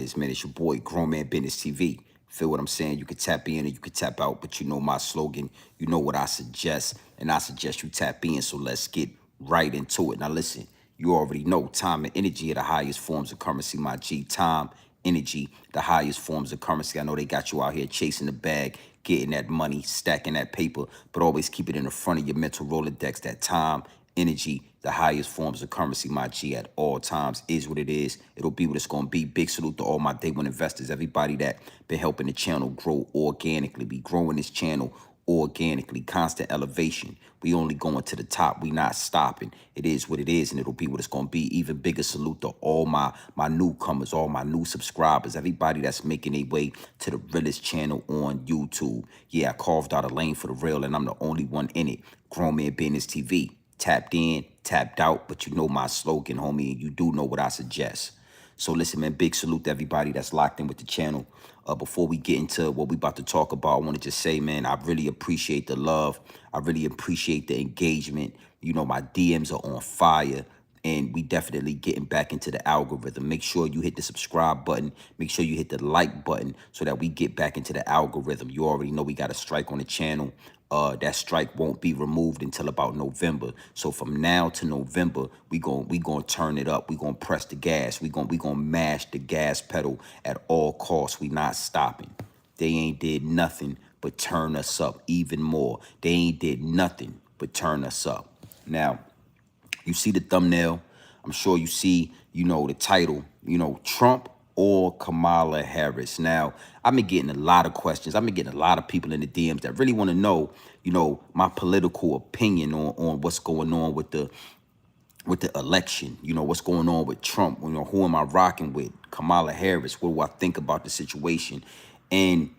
is, man. It's your boy, Grown Man Business TV. Feel what I'm saying? You can tap in and you can tap out, but you know my slogan. You know what I suggest, and I suggest you tap in. So let's get right into it. Now listen, you already know time and energy are the highest forms of currency, my G. Time, energy, the highest forms of currency. I know they got you out here chasing the bag, getting that money, stacking that paper, but always keep it in the front of your mental Rolodex. That time, energy, the highest forms of currency, my G, at all times is what it is. It'll be what it's going to be. Big salute to all my day one investors, everybody that been helping the channel grow organically. We growing this channel organically, constant elevation. We only going to the top. We not stopping. It is what it is, and it'll be what it's going to be. Even bigger salute to all my newcomers, all my new subscribers, everybody that's making their way to the Realest channel on YouTube. Yeah, I carved out a lane for the real, and I'm the only one in it. Grown Man Business TV. Tapped in, tapped out, but you know my slogan, homie, and you do know what I suggest. So listen, man, big salute to everybody that's locked in with the channel. Before we get into what we about to talk about, I want to just say, man, I really appreciate the love. I really appreciate the engagement. You know, my DMs are on fire, and we definitely getting back into the algorithm. Make sure you hit the subscribe button. Make sure you hit the like button so that we get back into the algorithm. You already know we got a strike on the channel. That strike won't be removed until about November. So from now to November, we gonna turn it up. We gonna press the gas. We gonna mash the gas pedal at all costs. We not stopping. They ain't did nothing but turn us up even more. They ain't did nothing but turn us up. Now, you see the thumbnail. I'm sure you see, you know, the title, you know, Trump or Kamala Harris. Now, I've been getting a lot of questions. I've been getting a lot of people in the DMs that really want to know, you know, my political opinion on what's going on with the election. You know, what's going on with Trump. You know, who am I rocking with? Kamala Harris. What do I think about the situation? And,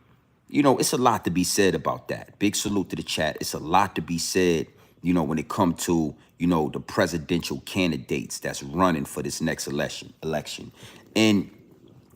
you know, it's a lot to be said about that. Big salute to the chat. It's a lot to be said, you know, when it comes to, you know, the presidential candidates that's running for this next election. And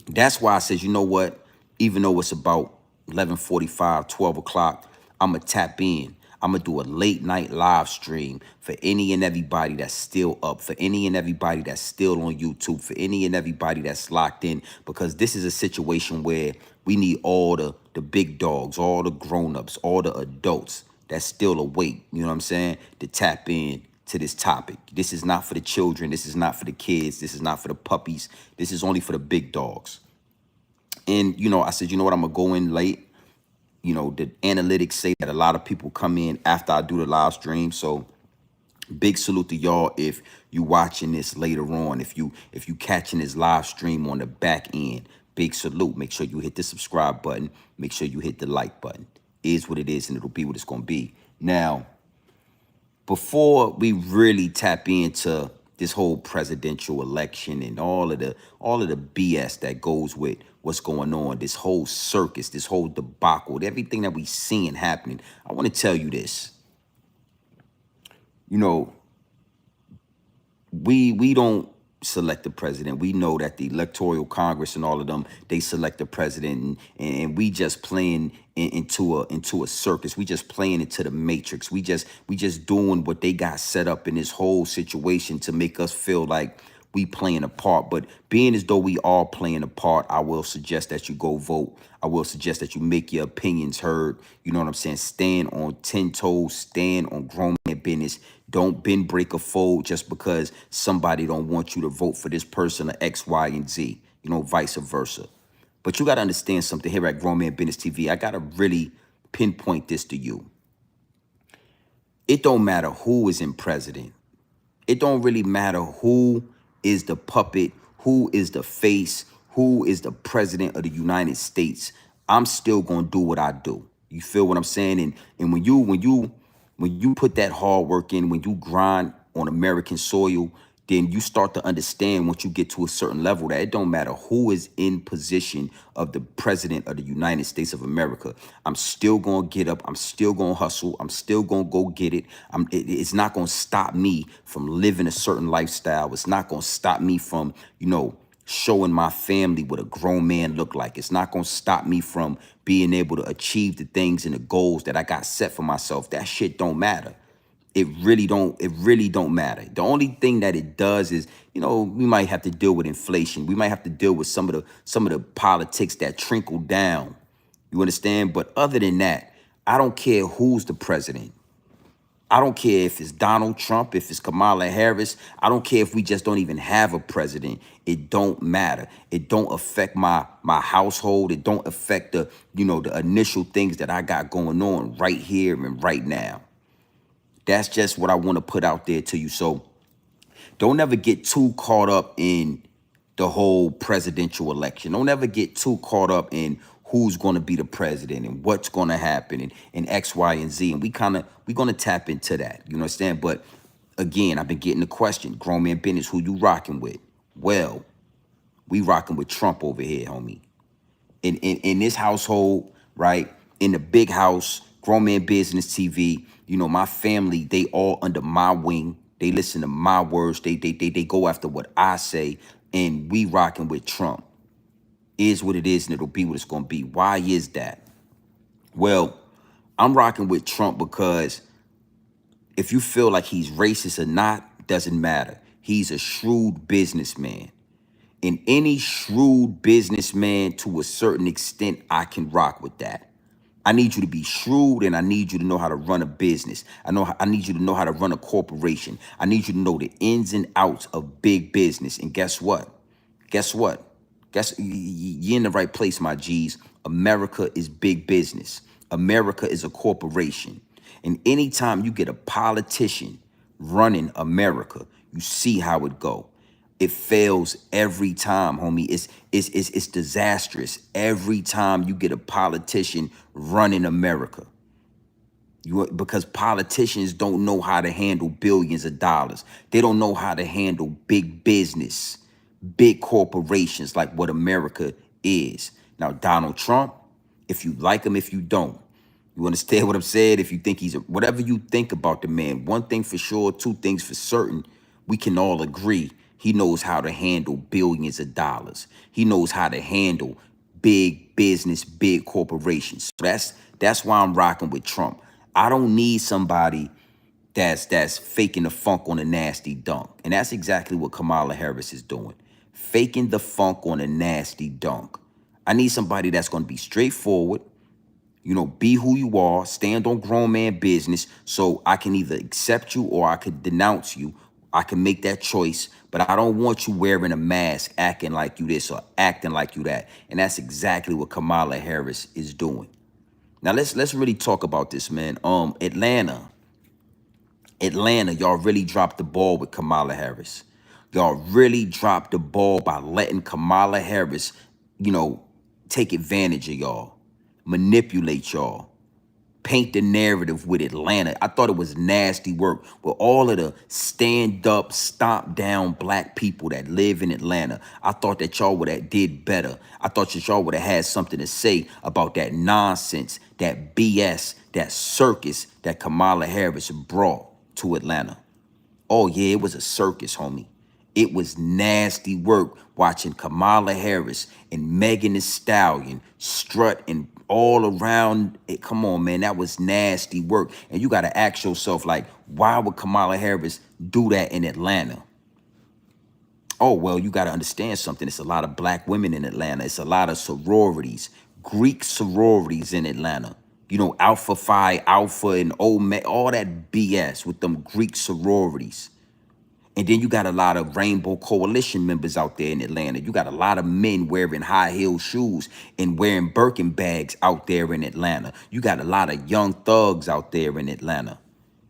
that's why I says, you know what, even though it's about 11:45, 12 o'clock, I'm going to tap in. I'm going to do a late night live stream for any and everybody that's still up, for any and everybody that's still on YouTube, for any and everybody that's locked in, because this is a situation where we need all the big dogs, all the grown-ups, all the adults that's still awake, you know what I'm saying, to tap in to this topic. This is not for the children. This is not for the kids. This is not for the puppies. This is only for the big dogs. And, you know, I said, you know what, I'm going to go in late. You know, the analytics say that a lot of people come in after I do the live stream. So big salute to y'all if you watching this later on. If you catching this live stream on the back end, big salute. Make sure you hit the subscribe button. Make sure you hit the like button. Is what it is, and it'll be what it's going to be. Now, before we really tap into this whole presidential election and all of the BS that goes with what's going on, this whole circus, this whole debacle, everything that we seeing happening, I want to tell you this. You know, we don't select the president. We know that the Electoral Congress and all of them, they select the president, and we just playing into a circus. We just playing into the matrix. We just doing what they got set up in this whole situation to make us feel like we playing a part. But being as though we are playing a part, I will suggest that you go vote. I will suggest that you make your opinions heard. You know what I'm saying? Stand on 10 toes, stand on grown man business. Don't bend, break, or fold just because somebody don't want you to vote for this person or X, Y, and Z, you know, vice versa. But you got to understand something here at Grown Man Business TV. I got to really pinpoint this to you. It don't matter who is in president. It don't really matter who is the puppet, who is the face, who is the president of the United States. I'm still going to do what I do. You feel what I'm saying? And when you put that hard work in, when you grind on American soil, then you start to understand once you get to a certain level that it don't matter who is in position of the president of the United States of America. I'm still going to get up. I'm still going to hustle. I'm still going to go get it. It's not going to stop me from living a certain lifestyle. It's not going to stop me from, you know, showing my family what a grown man look like. It's not going to stop me from being able to achieve the things and the goals that I got set for myself. That shit don't matter. It really don't matter. The only thing that it does is, we might have to deal with inflation. We might have to deal with some of the politics that trickle down. You understand? But other than that, I don't care who's the president. I don't care if it's Donald Trump, if it's Kamala Harris. I don't care if we just don't even have a president. It don't matter. It don't affect my household. It don't affect the initial things that I got going on right here and right now. That's just what I want to put out there to you. So don't ever get too caught up in the whole presidential election. Don't ever get too caught up in who's going to be the president and what's going to happen and X, Y, and Z. And we're going to tap into that. You understand? But again, I've been getting the question, grown man business, who you rocking with? Well, we rocking with Trump over here, homie. In this household, right? In the big house, grown man business TV, my family, they all under my wing. They listen to my words. They go after what I say, and we rocking with Trump. Is what it is, and it'll be what it's gonna be. Why is that? Well, I'm rocking with Trump because if you feel like he's racist or not, doesn't matter. He's a shrewd businessman. And any shrewd businessman, to a certain extent, I can rock with that. I need you to be shrewd, and I need you to know how to run a business. I need you to know how to run a corporation. I need you to know the ins and outs of big business. And guess what? Guess what? You're in the right place, my G's. America is big business. America is a corporation. And anytime you get a politician running America, you see how it go. It fails every time, homie. It's disastrous every time you get a politician running America. Because politicians don't know how to handle billions of dollars. They don't know how to handle big business, big corporations like what America is. Now, Donald Trump, if you like him, if you don't, you understand what I'm saying? If you think whatever you think about the man, one thing for sure, two things for certain, we can all agree he knows how to handle billions of dollars. He knows how to handle big business, big corporations. So that's why I'm rocking with Trump. I don't need somebody that's faking the funk on a nasty dunk. And that's exactly what Kamala Harris is doing. Faking the funk on a nasty dunk. I need somebody that's going to be straightforward, be who you are, stand on grown man business, so I can either accept you or I could denounce you. I can make that choice, but I don't want you wearing a mask, acting like you this or acting like you that. And that's exactly what Kamala Harris is doing. Now let's really talk about this, man. Atlanta, y'all really dropped the ball with Kamala Harris. Y'all really dropped the ball by letting Kamala Harris, take advantage of y'all, manipulate y'all, paint the narrative with Atlanta. I thought it was nasty work with all of the stand up, stomp down black people that live in Atlanta. I thought that y'all would have did better. I thought that y'all would have had something to say about that nonsense, that BS, that circus that Kamala Harris brought to Atlanta. Oh yeah, it was a circus, homie. It was nasty work watching Kamala Harris and Megan Thee Stallion strut and all around it. Come on, man, that was nasty work. And you got to ask yourself, like, why would Kamala Harris do that in Atlanta? Oh, well, you got to understand something. It's a lot of black women in Atlanta. It's a lot of sororities, Greek sororities in Atlanta. Alpha Phi, Alpha, and Omega, all that BS with them Greek sororities. And then you got a lot of Rainbow Coalition members out there in Atlanta. You got a lot of men wearing high heel shoes and wearing Birkin bags out there in Atlanta. You got a lot of young thugs out there in Atlanta.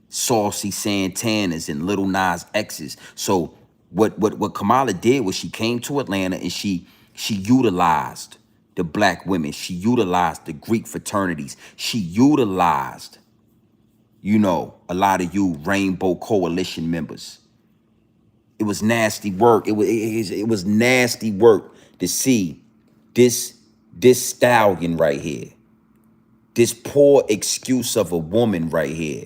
Saucy Santanas and Little Nas X's. So what Kamala did was she came to Atlanta and she utilized the black women. She utilized the Greek fraternities. She utilized, a lot of you Rainbow Coalition members. It was nasty work. It was nasty work to see this stallion right here. This poor excuse of a woman right here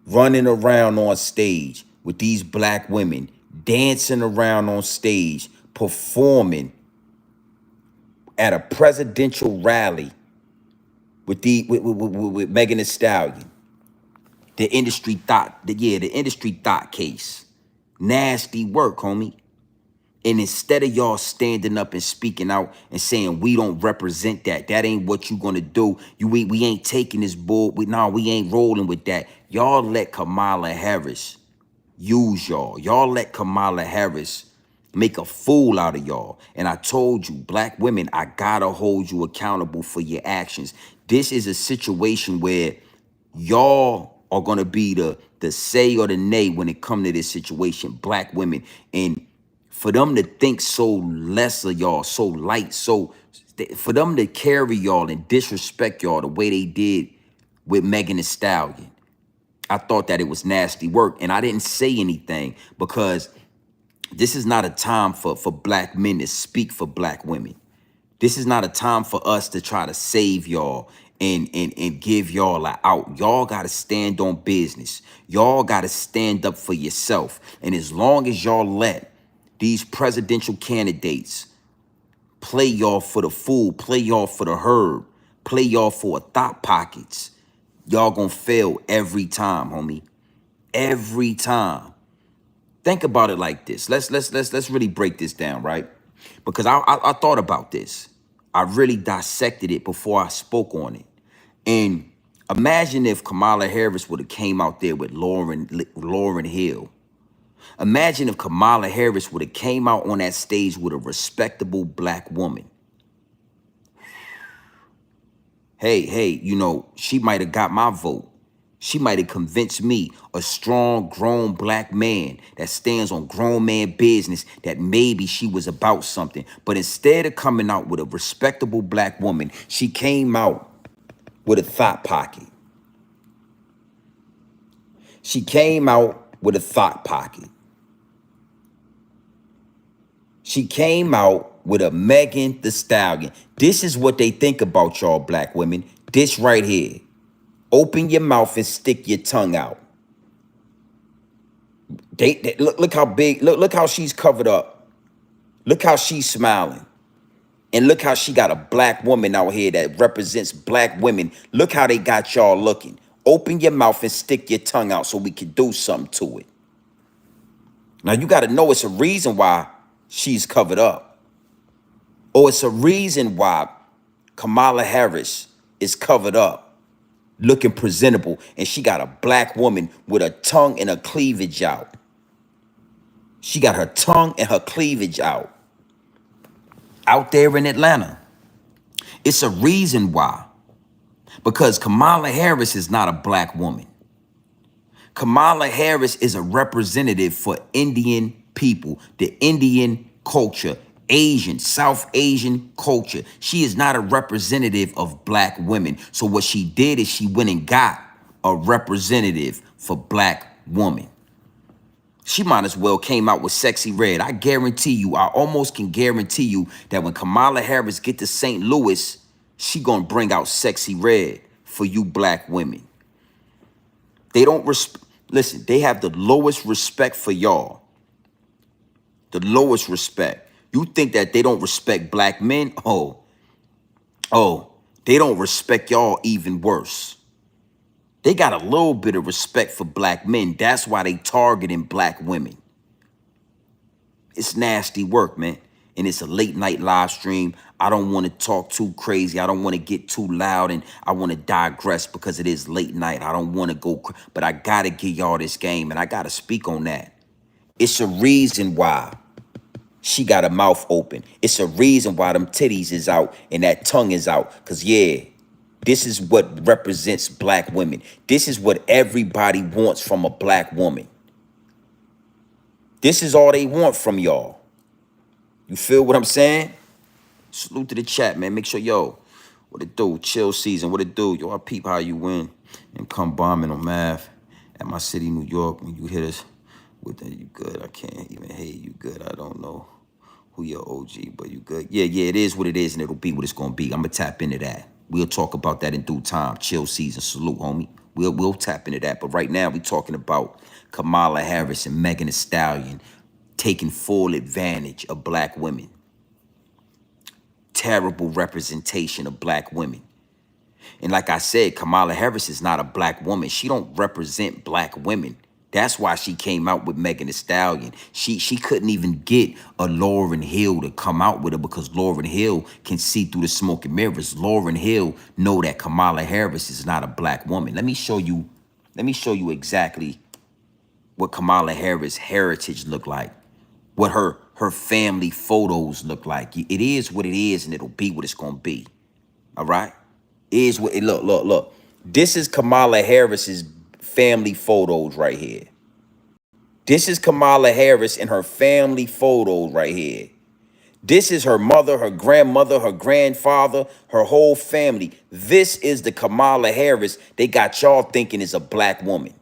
running around on stage with these black women, dancing around on stage, performing at a presidential rally with Megan Thee Stallion. The industry thought, the industry thought case. Nasty work, homie. And instead of y'all standing up and speaking out and saying we don't represent that, that ain't what you gonna do. We ain't taking this bull. We ain't rolling with that. Y'all let Kamala Harris use y'all. Y'all let Kamala Harris make a fool out of y'all. And I told you, black women, I gotta hold you accountable for your actions. This is a situation where y'all are gonna be the say or the nay when it come to this situation, black women. And for them to think so less of y'all, so light, for them to carry y'all and disrespect y'all the way they did with Megan Thee Stallion, I thought that it was nasty work. And I didn't say anything because this is not a time for black men to speak for black women. This is not a time for us to try to save y'all and give y'all a out. Y'all got to stand on business. Y'all got to stand up for yourself. And as long as y'all let these presidential candidates play y'all for the fool, play y'all for the herb, play y'all for a thought pockets, y'all gonna fail every time, homie. Every time. Think about it like this. Let's really break this down, right? Because I thought about this. I really dissected it before I spoke on it. And imagine if Kamala Harris would have came out there with Lauryn Hill. Imagine if Kamala Harris would have came out on that stage with a respectable black woman. Hey, you know, she might have got my vote. She might have convinced me, a strong, grown black man that stands on grown man business, that maybe she was about something. But instead of coming out with a respectable black woman, she came out with a thought pocket. She came out with a thought pocket. She came out with a Megan Thee Stallion. This is what they think about y'all black women. This right here. Open your mouth and stick your tongue out. Look how big, look how she's covered up. Look how she's smiling. And look how she got a black woman out here that represents black women. Look how they got y'all looking. Open your mouth and stick your tongue out so we can do something to it. Now you got to know it's a reason why she's covered up. Or it's a reason why Kamala Harris is covered up, looking presentable, and she got a black woman with her tongue and her cleavage out. She got her tongue and her cleavage out there in Atlanta. It's a reason why. Because Kamala Harris is not a black woman. Kamala Harris is a representative for Indian people, the Indian culture, Asian, South Asian culture. She is not a representative of black women. So what she did is she went and got a representative for black women. She might as well came out with Sexy Red. I guarantee you, I almost can guarantee you that when Kamala Harris get to St. Louis, she gonna bring out Sexy Red for you black women. They don't listen, they have the lowest respect for y'all. The lowest respect. You think that they don't respect black men? Oh, they don't respect y'all even worse. They got a little bit of respect for black men. That's why they targeting black women. It's nasty work, man. And it's a late night live stream. I don't want to talk too crazy. I don't want to get too loud, and I want to digress because it is late night. I don't want to go, but I got to give y'all this game, and I got to speak on that. It's a reason why she got her mouth open. It's a reason why them titties is out and that tongue is out. Because, yeah, this is what represents black women. This is what everybody wants from a black woman. This is all they want from y'all. You feel what I'm saying? Salute to the chat, man. Make sure, yo, what it do? Chill season, what it do? Yo, I peep how you win and come bombing on math at my city, New York. When you hit us with that, you good. I can't even hate you good. I don't know who your OG, but you good. Yeah, it is what it is, and it'll be what it's gonna be. I'm gonna tap into that. We'll talk about that in due time. Chill season, salute, homie. We'll tap into that. But right now, we talking about Kamala Harris and Megan Thee Stallion taking full advantage of black women. Terrible representation of black women. And like I said, Kamala Harris is not a black woman. She don't represent black women. That's why she came out with Megan Thee Stallion. She couldn't even get a Lauryn Hill to come out with her because Lauryn Hill can see through the smoke and mirrors. Lauryn Hill know that Kamala Harris is not a black woman. Let me show you exactly what Kamala Harris' heritage look like, what her family photos look like. It is what it is, and it'll be what it's gonna be. All right? Is what it look. This is Kamala Harris's family photos right here. This is Kamala Harris and her family photos right here. This is her mother, her grandmother, her grandfather, her whole family. This is the Kamala Harris they got y'all thinking is a black woman.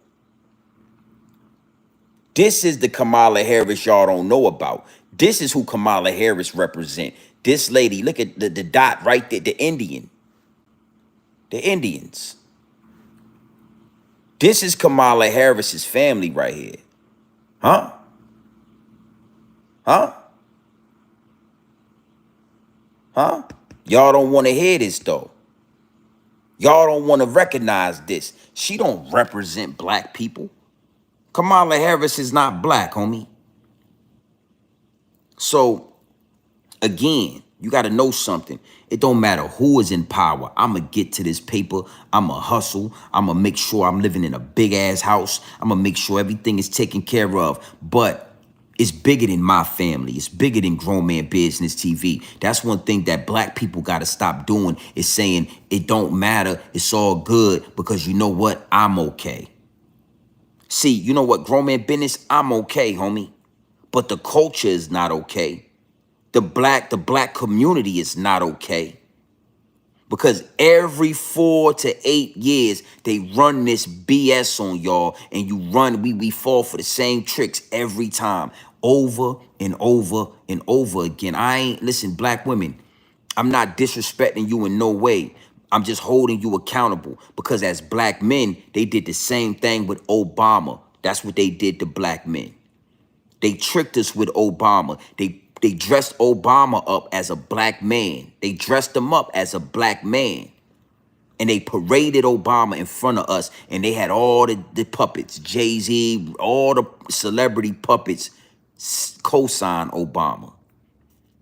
This is the Kamala Harris y'all don't know about. This is who Kamala Harris represent. This lady, look at the dot right there, the Indian. The Indians. This is Kamala Harris's family right here. Huh? Huh? Huh? Y'all don't want to hear this though. Y'all don't want to recognize this. She don't represent black people. Kamala Harris is not black, homie. So, again, you got to know something. It don't matter who is in power. I'm going to get to this paper. I'm going to hustle. I'm going to make sure I'm living in a big-ass house. I'm going to make sure everything is taken care of. But it's bigger than my family. It's bigger than Grown Man Business TV. That's one thing that black people got to stop doing is saying it don't matter. It's all good because you know what? I'm okay. See, you know what? Grown Man Business, I'm okay, homie. But the culture is not okay. The black community is not okay. Because every 4 to 8 years, they run this BS on y'all, and we fall for the same tricks every time, over and over and over again. Listen, black women, I'm not disrespecting you in no way. I'm just holding you accountable because as black men, they did the same thing with Obama. That's what they did to black men. They tricked us with Obama. They dressed Obama up as a black man. They dressed him up as a black man. And they paraded Obama in front of us. And they had all the puppets, Jay-Z, all the celebrity puppets co-sign Obama.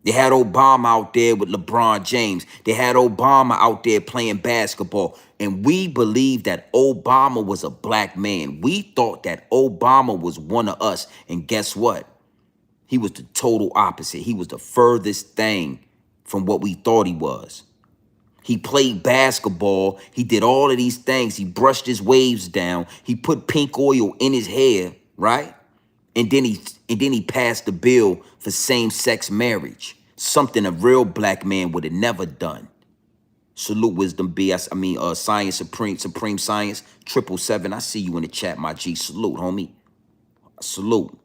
They had Obama out there with LeBron James. They had Obama out there playing basketball. And we believed that Obama was a black man. We thought that Obama was one of us. And guess what? He was the total opposite. He was the furthest thing from what we thought he was. He played basketball. He did all of these things. He brushed his waves down. He put pink oil in his hair, right? And then he passed the bill for same-sex marriage, something a real black man would have never done. Salute Wisdom B. Science Supreme Science 777. I see you in the chat, my G. Salute, homie. Salute.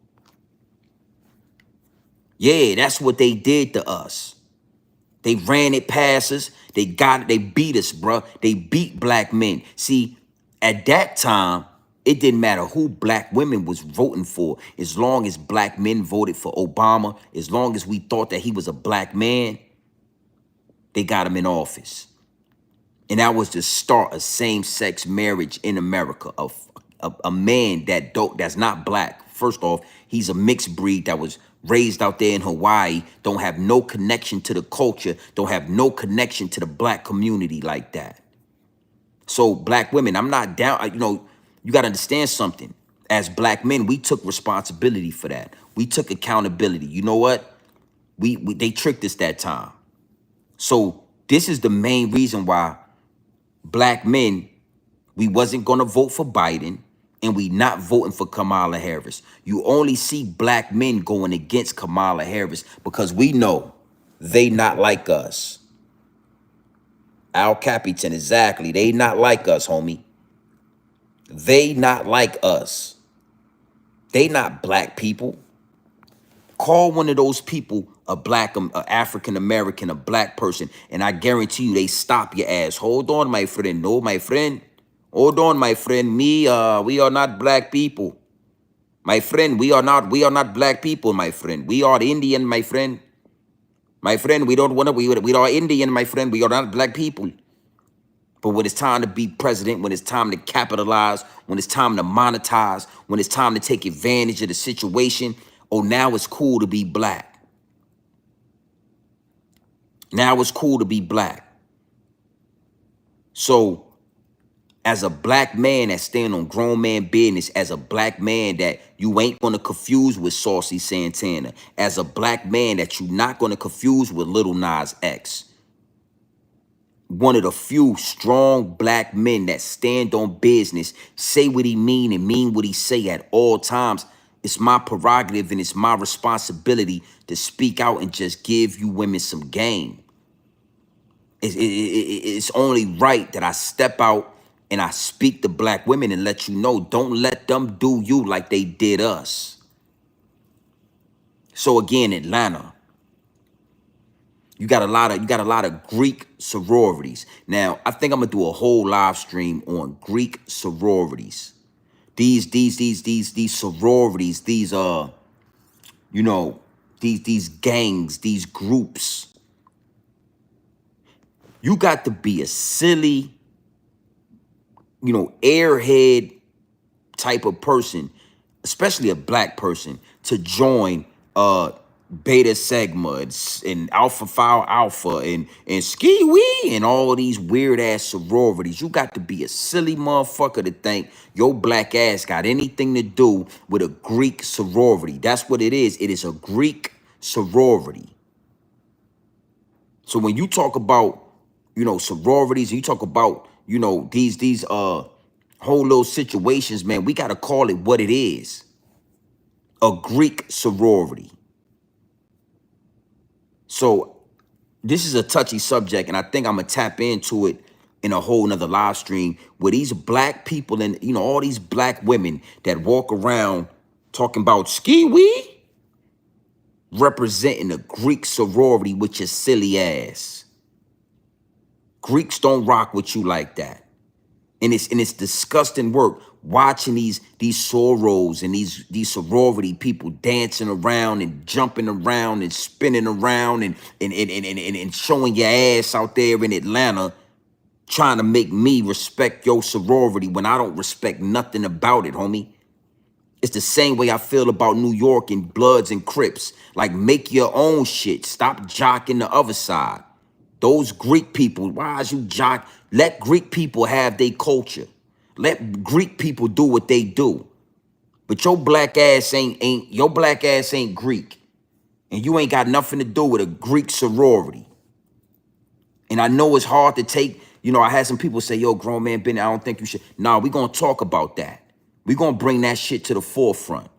Yeah, that's what they did to us. They ran it past us. They beat us, bro. They beat black men. See, at that time, it didn't matter who black women was voting for. As long as black men voted for Obama, as long as we thought that he was a black man, they got him in office. And that was the start of same-sex marriage in America. A man that's not black. First off, he's a mixed breed that was raised out there in Hawaii, don't have no connection to the culture, don't have no connection to the black community like that. So black women, I'm not down, you got to understand something. As black men, we took responsibility for that. We took accountability. You know what? They tricked us that time. So this is the main reason why black men, we wasn't going to vote for Biden. And we not voting for Kamala Harris. You only see black men going against Kamala Harris because we know they not like us. Al Capitan, exactly. They not like us, homie. They not like us. They not black people. Call one of those people a African-American, a black person, and I guarantee you they stop your ass. Hold on, my friend. No, my friend. Hold on, my friend. We are not black people. My friend, we are not black people, my friend. We are Indian, my friend. My friend, we are Indian, my friend. We are not black people. But when it's time to be president, when it's time to capitalize, when it's time to monetize, when it's time to take advantage of the situation, oh, now it's cool to be black. Now it's cool to be black. So as a black man that stand on grown man business, as a black man that you ain't gonna confuse with Saucy Santana, as a black man that you not gonna confuse with Little Nas X, one of the few strong black men that stand on business, say what he mean and mean what he say at all times. It's my prerogative and it's my responsibility to speak out and just give you women some game. It's only right that I step out and I speak to black women and let you know, don't let them do you like they did us. So again, Atlanta, you got a lot of Greek sororities. Now, I think I'm gonna do a whole live stream on Greek sororities. These sororities, these you know, these gangs, these groups. You got to be a silly, you know, airhead type of person, especially a black person, to join Beta Sigma and Alpha Phi Alpha and Ski Wee and all of these weird ass sororities. You got to be a silly motherfucker to think your black ass got anything to do with a Greek sorority. That's what it is. It is a Greek sorority. So when you talk about, you know, sororities, and you talk about, you know, these whole little situations, man, we got to call it what it is. A Greek sorority. So this is a touchy subject, and I think I'm going to tap into it in a whole nother live stream where these black people and, you know, all these black women that walk around talking about ski wee representing a Greek sorority with your silly ass. Greeks don't rock with you like that. And it's disgusting work watching these sorors and these sorority people dancing around and jumping around and spinning around and showing your ass out there in Atlanta, trying to make me respect your sorority when I don't respect nothing about it, homie. It's the same way I feel about New York and Bloods and Crips. Like, make your own shit. Stop jocking the other side. Those Greek people, why is you jock? Let Greek people have their culture. Let Greek people do what they do. But your black ass ain't Greek. And you ain't got nothing to do with a Greek sorority. And I know it's hard to take, you know, I had some people say, yo, grown man Benny, I don't think you should. Nah, we're gonna talk about that. We're gonna bring that shit to the forefront.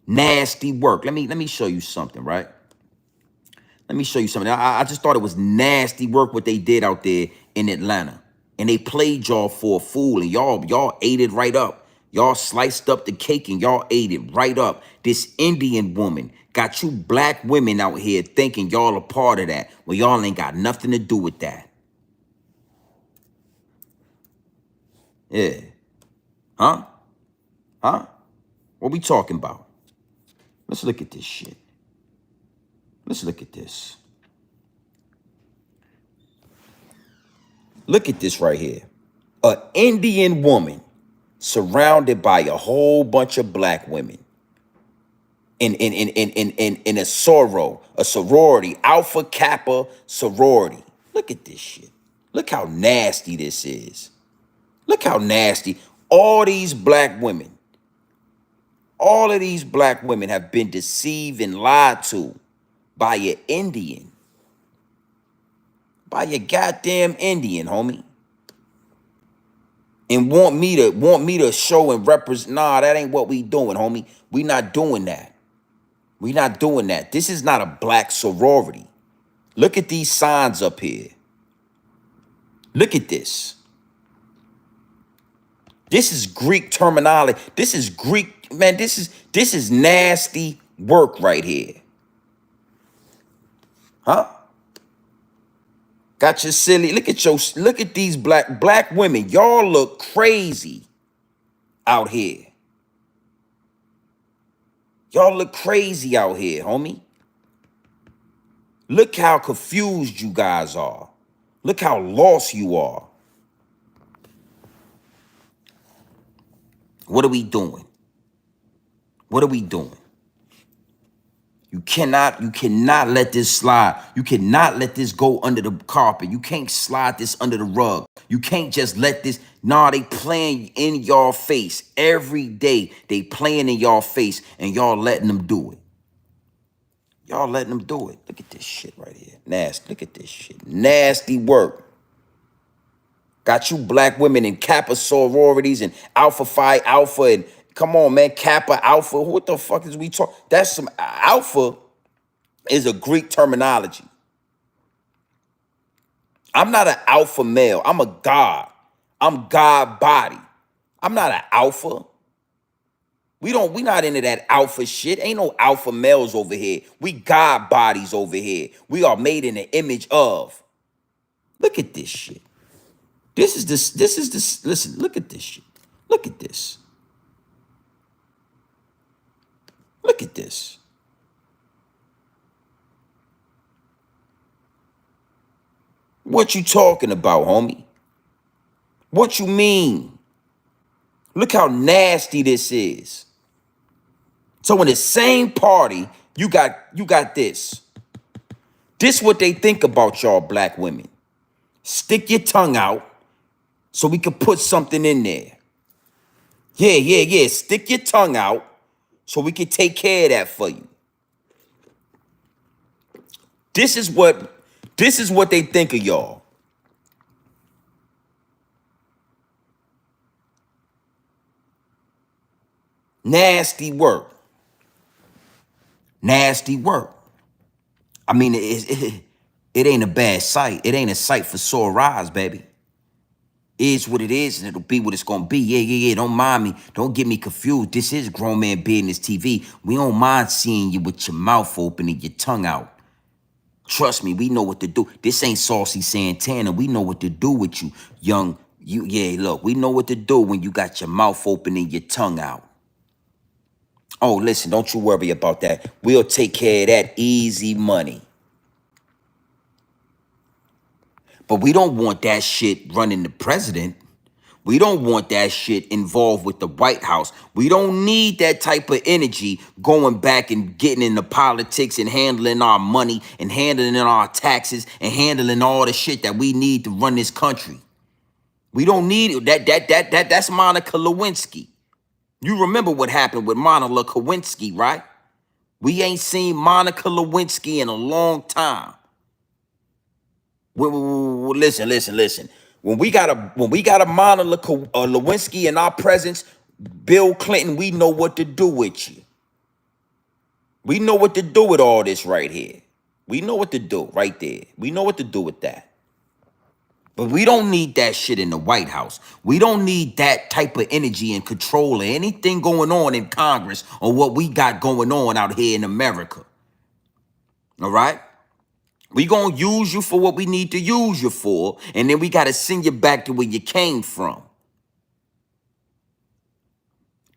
Nasty work. Let me show you something, right? Let me show you something. I just thought it was nasty work what they did out there in Atlanta. And they played y'all for a fool, and y'all ate it right up. Y'all sliced up the cake and y'all ate it right up. This Indian woman got you black women out here thinking y'all a part of that. Well, y'all ain't got nothing to do with that. Yeah. Huh? Huh? What we talking about? Let's look at this shit. Let's look at this. Look at this right here. An Indian woman surrounded by a whole bunch of black women in a sorority, Alpha Kappa sorority. Look at this shit. Look how nasty this is. Look how nasty. All of these black women have been deceived and lied to by your Indian. By your goddamn Indian, homie. And want me to show and represent. Nah, that ain't what we doing, homie. We not doing that. We not doing that. This is not a black sorority. Look at these signs up here. Look at this. This is Greek terminology. This is Greek, man. This is nasty work right here. Huh? Got your silly. Look at these black women. Y'all look crazy out here. Y'all look crazy out here, homie. Look how confused you guys are. Look how lost you are. What are we doing? What are we doing? You cannot let this slide. You cannot let this go under the carpet. You can't slide this under the rug. You can't just let this. Nah, they playing in your face every day. They playing in your face, and y'all letting them do it. Y'all letting them do it. Look at this shit right here. Nasty. Look at this shit. Nasty work. Got you black women in Kappa sororities and Alpha Phi Alpha and come on, man, Kappa Alpha. What the fuck is we talking? That's some Alpha is a Greek terminology. I'm not an alpha male. I'm a god. I'm God body. I'm not an alpha. We not into that alpha shit. Ain't no alpha males over here. We God bodies over here. We are made in the image of. Look at this shit. This is this. Listen, look at this shit. Look at this. Look at this. What you talking about, homie? What you mean? Look how nasty this is. So in the same party, you got this. This what they think about y'all black women. Stick your tongue out so we can put something in there. Yeah. Stick your tongue out so we can take care of that for you. This is what they think of y'all. Nasty work. Nasty work. I mean, it ain't a bad sight. It ain't a sight for sore eyes, baby. It is what it is, and it'll be what it's gonna be. Yeah. Don't mind me. Don't get me confused. This is Grown Man Business TV. We don't mind seeing you with your mouth open and your tongue out. Trust me, we know what to do. This ain't Saucy Santana. We know what to do with you, young. Look, we know what to do when you got your mouth open and your tongue out. Oh, listen, don't you worry about that. We'll take care of that. Easy money. But we don't want that shit running the president. We don't want that shit involved with the White House. We don't need that type of energy going back and getting into politics and handling our money and handling our taxes and handling all the shit that we need to run this country. We don't need that. That's Monica Lewinsky. You remember what happened with Monica Lewinsky, right? We ain't seen Monica Lewinsky in a long time. Listen. When we got a Monica Lewinsky in our presence, Bill Clinton, we know what to do with you. We know what to do with all this right here. We know what to do right there. We know what to do with that. But we don't need that shit in the White House. We don't need that type of energy and control or anything going on in Congress or what we got going on out here in America. All right? We gonna use you for what we need to use you for, and then we gotta send you back to where you came from.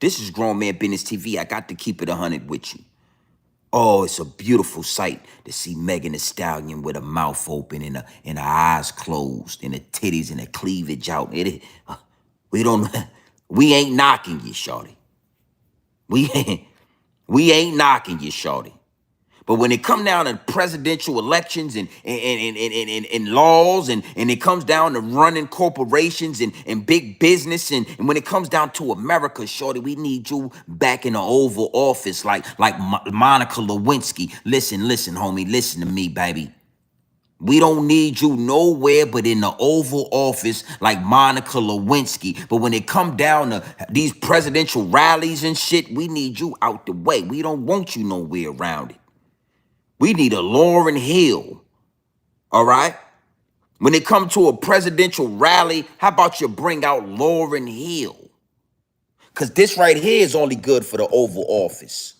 This is Grown Man Business TV. I got to keep it 100 with you. Oh, it's a beautiful sight to see Megan Thee Stallion with her mouth open and her eyes closed and her titties and her cleavage out. We ain't knocking you, shorty. We ain't knocking you, shorty. But when it comes down to presidential elections and laws and it comes down to running corporations and big business and when it comes down to America, shorty, we need you back in the Oval Office like Monica Lewinsky. Listen, homie, listen to me, baby. We don't need you nowhere but in the Oval Office like Monica Lewinsky. But when it come down to these presidential rallies and shit, we need you out the way. We don't want you nowhere around it. We need a Lauryn Hill, all right? When it comes to a presidential rally, how about you bring out Lauryn Hill? Because this right here is only good for the Oval Office.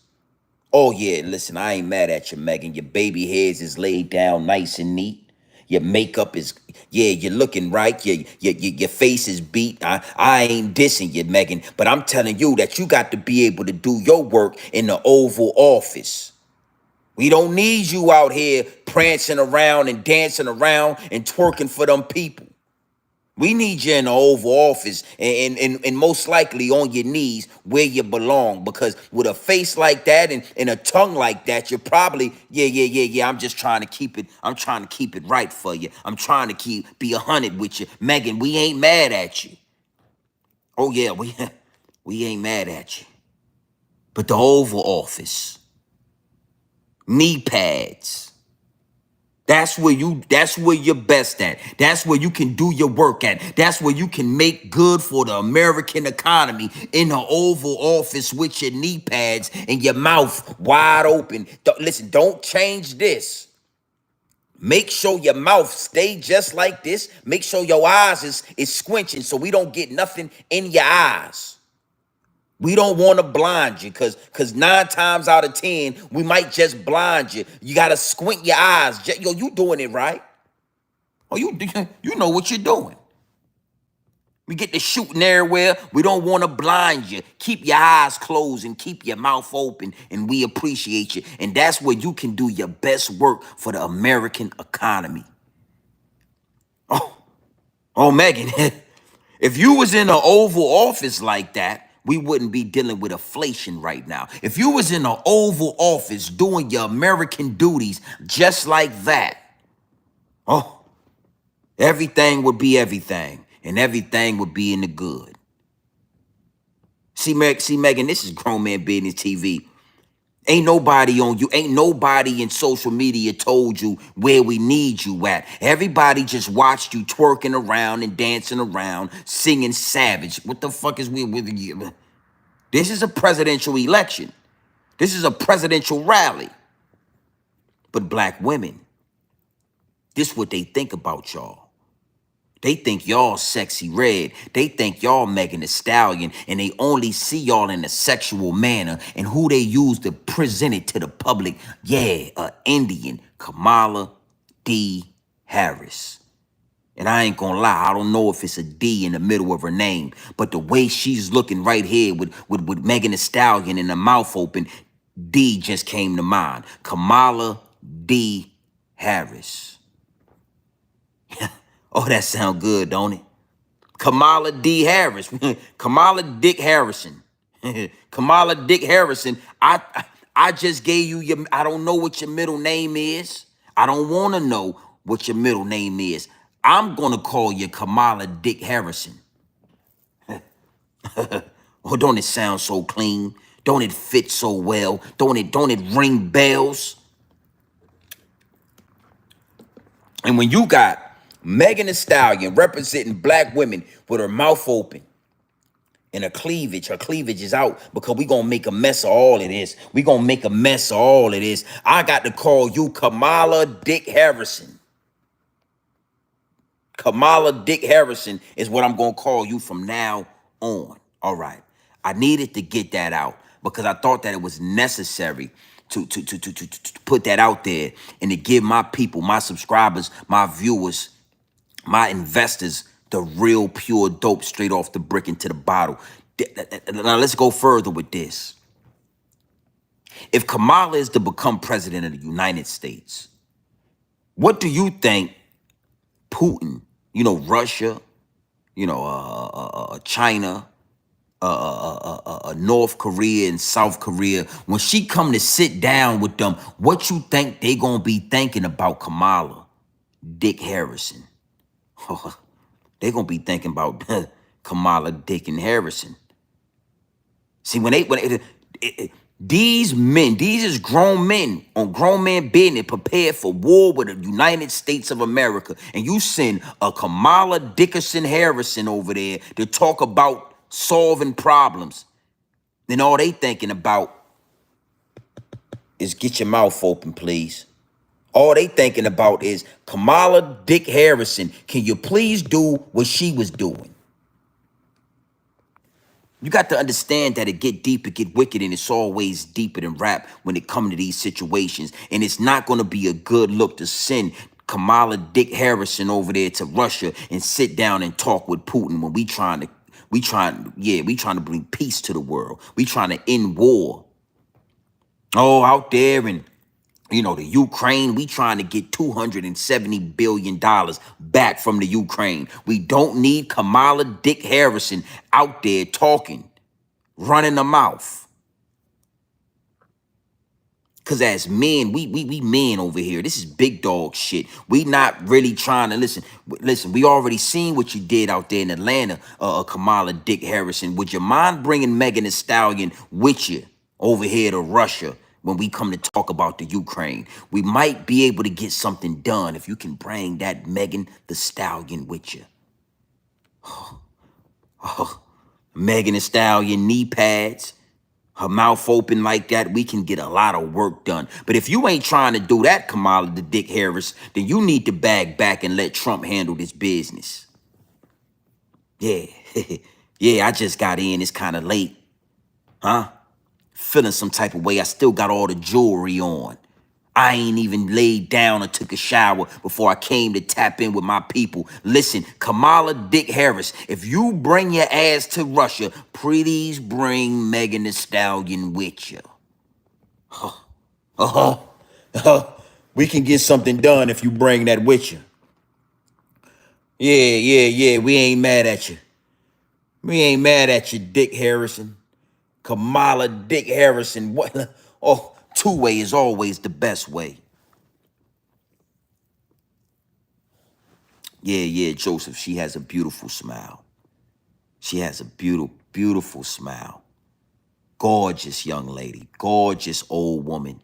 Oh, yeah, listen, I ain't mad at you, Megan. Your baby hairs is laid down nice and neat. Your makeup is, yeah, you're looking right. Your face is beat. I ain't dissing you, Megan, but I'm telling you that you got to be able to do your work in the Oval Office. We don't need you out here prancing around and dancing around and twerking for them people. We need you in the Oval Office and most likely on your knees where you belong. Because with a face like that and a tongue like that, you're probably, yeah. I'm just trying to keep it. I'm trying to keep it right for you. I'm trying to be 100 with you. Megan, we ain't mad at you. Oh yeah, we ain't mad at you. But the Oval Office, knee pads. That's where you're best at. That's where you can do your work at. That's where you can make good for the American economy in the Oval Office with your knee pads and your mouth wide open. Listen, don't change this. Make sure your mouth stay just like this. Make sure your eyes is squinching so we don't get nothing in your eyes. We don't want to blind you because 9 times out of 10, we might just blind you. You got to squint your eyes. Yo, you doing it right. Oh, you know what you're doing. We get to shooting everywhere. We don't want to blind you. Keep your eyes closed and keep your mouth open, and we appreciate you. And that's where you can do your best work for the American economy. Oh, Megan, if you was in an Oval Office like that, we wouldn't be dealing with inflation right now. If you was in an Oval Office doing your American duties just like that, oh, everything would be everything, and everything would be in the good. See, Megan, this is Grown Man Business TV. Ain't nobody on you, ain't nobody in social media told you where we need you at. Everybody just watched you twerking around and dancing around, singing Savage. What the fuck is with you? This is a presidential election. This is a presidential rally. But black women, this is what they think about y'all. They think y'all sexy red. They think y'all Megan Thee Stallion, and they only see y'all in a sexual manner and who they use to present it to the public. Yeah, Indian, Kamala D. Harris. And I ain't gonna lie, I don't know if it's a D in the middle of her name, but the way she's looking right here with Megan Thee Stallion and the mouth open, D just came to mind. Kamala D. Harris. Oh, that sound good, don't it? Kamala D. Harris. Kamala Dick Harrison. Kamala Dick Harrison. I just gave you your, I don't know what your middle name is. I don't want to know what your middle name is. I'm going to call you Kamala Dick Harrison. Oh, don't it sound so clean? Don't it fit so well? Don't it ring bells? And when you got Megan Thee Stallion representing black women with her mouth open and her cleavage is out because we gonna make a mess of all of this. We gonna make a mess of all of this. I got to call you Kamala Dick Harrison. Kamala Dick Harrison is what I'm gonna call you from now on. All right. I needed to get that out because I thought that it was necessary to put that out there and to give my people, my subscribers, my viewers, my investors, the real pure dope straight off the brick into the bottle. Now let's go further with this. If Kamala is to become president of the United States, what do you think Putin, Russia, China, North Korea and South Korea, when she come to sit down with them, what you think they gonna be thinking about Kamala Dick Harrison? They gonna be thinking about Kamala Dick and Harrison. See, these men, these is grown men on Grown Man Business prepared for war with the United States of America, and you send a Kamala Dickerson Harrison over there to talk about solving problems, then all they thinking about is get your mouth open, please. All they thinking about is Kamala Dick Harrison, can you please do what she was doing? You got to understand that it get deep, it get wicked, and it's always deeper than rap when it comes to these situations. And it's not going to be a good look to send Kamala Dick Harrison over there to Russia and sit down and talk with Putin when we trying to bring peace to the world. We trying to end war. Oh, out there in You know, the Ukraine, we trying to get $270 billion back from the Ukraine. We don't need Kamala Dick Harrison out there talking, running the mouth. Cause as men, we men over here. This is big dog shit. We not really trying to listen. Listen, we already seen what you did out there in Atlanta, Kamala Dick Harrison. Would you mind bringing Megan Thee Stallion with you over here to Russia when we come to talk about the Ukraine? We might be able to get something done if you can bring that Megan Thee Stallion with you. Megan Thee Stallion knee pads. Her mouth open like that, we can get a lot of work done. But if you ain't trying to do that, Kamala the Dick Harris, then you need to bag back and let Trump handle this business. Yeah, yeah, I just got in. It's kind of late. Huh? Feeling some type of way. I still got all the jewelry on. I ain't even laid down or took a shower before I came to tap in with my people. Listen, Kamala Dick Harris, if you bring your ass to Russia, please bring Megan Thee Stallion with you. We can get something done if you bring that with you. Yeah. We ain't mad at you. We ain't mad at you, Dick Harrison. Kamala Dick Harrison. What? Oh, two-way is always the best way. Yeah, Joseph. She has a beautiful smile. She has a beautiful smile. Gorgeous young lady. Gorgeous old woman.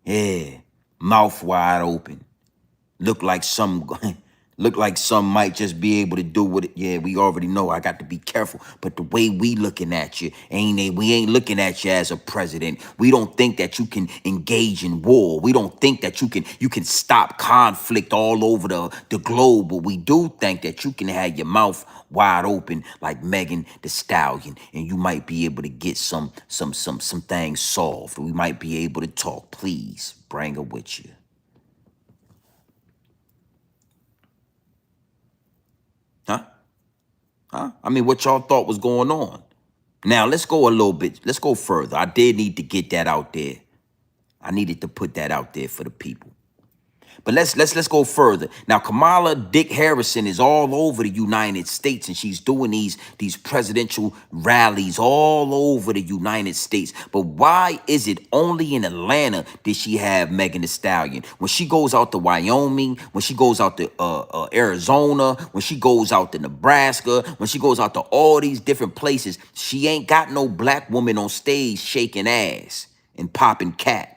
Yeah. Mouth wide open. Look like some might just be able to do what it. Yeah, we already know I got to be careful. But the way we looking at you, we ain't looking at you as a president. We don't think that you can engage in war. We don't think that you can stop conflict all over the globe. But we do think that you can have your mouth wide open like Megan Thee Stallion, and you might be able to get some things solved. We might be able to talk. Please bring her with you. Huh? I mean, what y'all thought was going on? Now, let's go a little bit. Let's go further. I did need to get that out there. I needed to put that out there for the people. But let's go further. Now, Kamala Dick Harrison is all over the United States, and she's doing these presidential rallies all over the United States. But why is it only in Atlanta did she have Megan Thee Stallion? When she goes out to Wyoming, when she goes out to Arizona, when she goes out to Nebraska, when she goes out to all these different places, she ain't got no black woman on stage shaking ass and popping cat.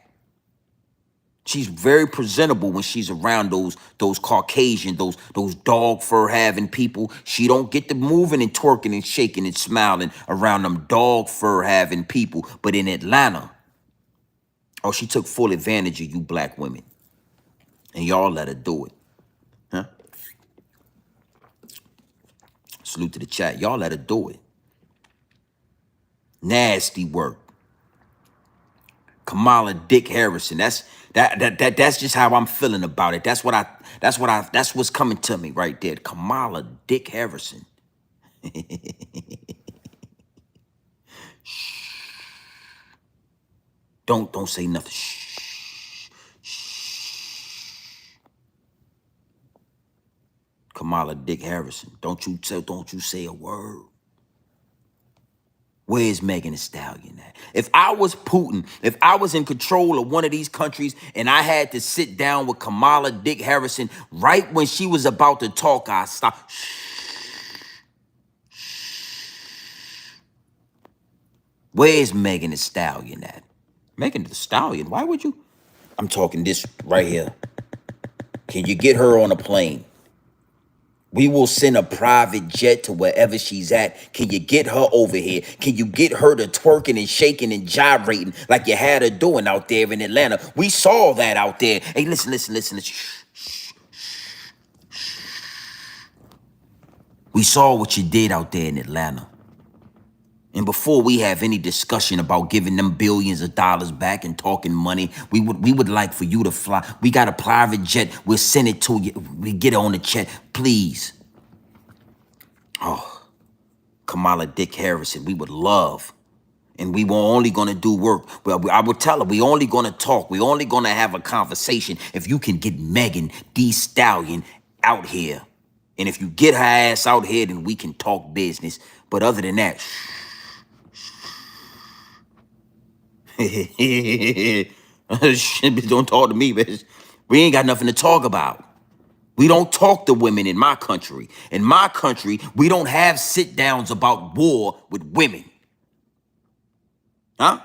She's very presentable when she's around those Caucasian, those dog fur having people. She don't get to moving and twerking and shaking and smiling around them dog fur having people. But in Atlanta, oh, she took full advantage of you black women. And y'all let her do it. Huh? Salute to the chat. Y'all let her do it. Nasty work. Kamala Dick Harrison. That's just how I'm feeling about it. That's what's coming to me right there. Kamala Dick Harrison. Don't say nothing. Shh. Kamala Dick Harrison. Don't you say a word. Where's Megan Thee Stallion at? If I was Putin, if I was in control of one of these countries and I had to sit down with Kamala Dick Harrison right when she was about to talk, I'd stop. Where's Megan Thee Stallion at? Megan Thee Stallion? Why would you? I'm talking this right here. Can you get her on a plane? We will send a private jet to wherever she's at. Can you get her over here? Can you get her to twerking and shaking and gyrating like you had her doing out there in Atlanta? We saw that out there. Hey, listen. Shh. We saw what you did out there in Atlanta. And before we have any discussion about giving them billions of dollars back and talking money, we would like for you to fly. We got a private jet. We'll send it to you. We get it on the jet, please. Oh, Kamala Dick Harrison, we would love And we were only gonna do work. Well, I would tell her we only gonna talk. We only gonna have a conversation if you can get Megan Thee Stallion out here. And if you get her ass out here, then we can talk business. But other than that, shit, bitch, don't talk to me, bitch. We ain't got nothing to talk about. We don't talk to women in my country. In my country, we don't have sit downs about war with women. Huh?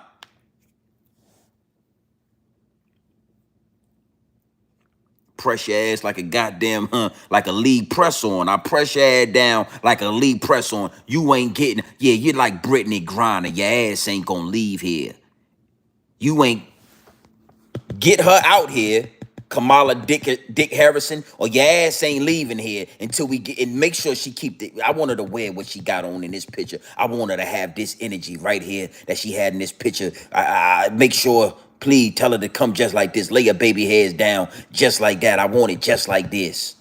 Press your ass like a goddamn, like a lead press on. I press your ass down like a lead press on. You ain't getting, yeah, you're like Brittany Griner. Your ass ain't gonna leave here. You ain't get her out here, Kamala Dick Harrison, or your ass ain't leaving here until we get, and make sure she keep the, I want her to wear what she got on in this picture. I want her to have this energy right here that she had in this picture. I make sure, please tell her to come just like this. Lay your baby hairs down just like that. I want it just like this.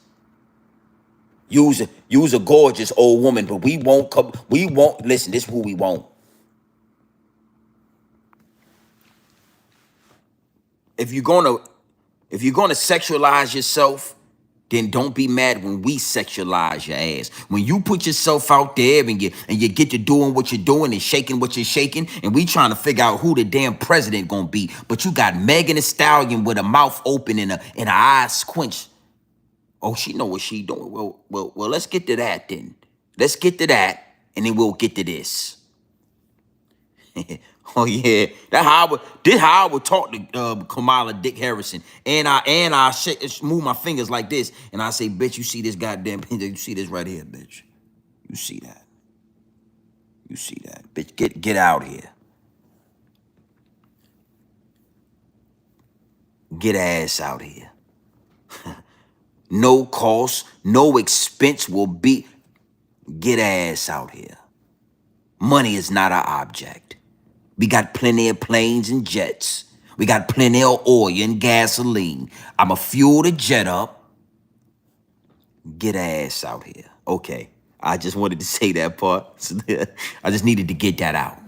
Use a gorgeous old woman, but we won't come, we won't, listen, this is who we won't. If you're gonna sexualize yourself, then don't be mad when we sexualize your ass. When you put yourself out there and you get to doing what you're doing and shaking what you're shaking, and we trying to figure out who the damn president gonna be, but you got Megan Thee Stallion with her mouth open and her eyes quenched. Oh, she know what she doing. Well, let's get to that then. Let's get to that, and then we'll get to this. Oh yeah, this how I would talk to Kamala Dick Harrison, and I move my fingers like this, and I say, bitch, you see this goddamn, you see this right here, bitch, you see that, bitch, get out here, get ass out here, no cost, no expense will be, get ass out here. Money is not our object. We got plenty of planes and jets. We got plenty of oil and gasoline. I'ma fuel the jet up. Get ass out here. Okay. I just wanted to say that part. I just needed to get that out.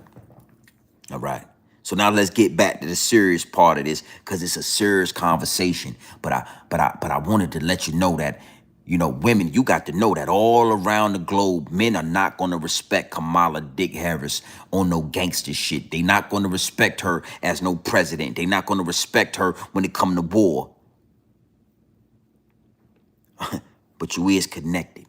All right. So now let's get back to the serious part of this, because it's a serious conversation. But I wanted to let you know that, you know, women, you got to know that all around the globe, men are not going to respect Kamala Dick Harris on no gangster shit. They not going to respect her as no president. They not going to respect her when it come to war. But you is connected.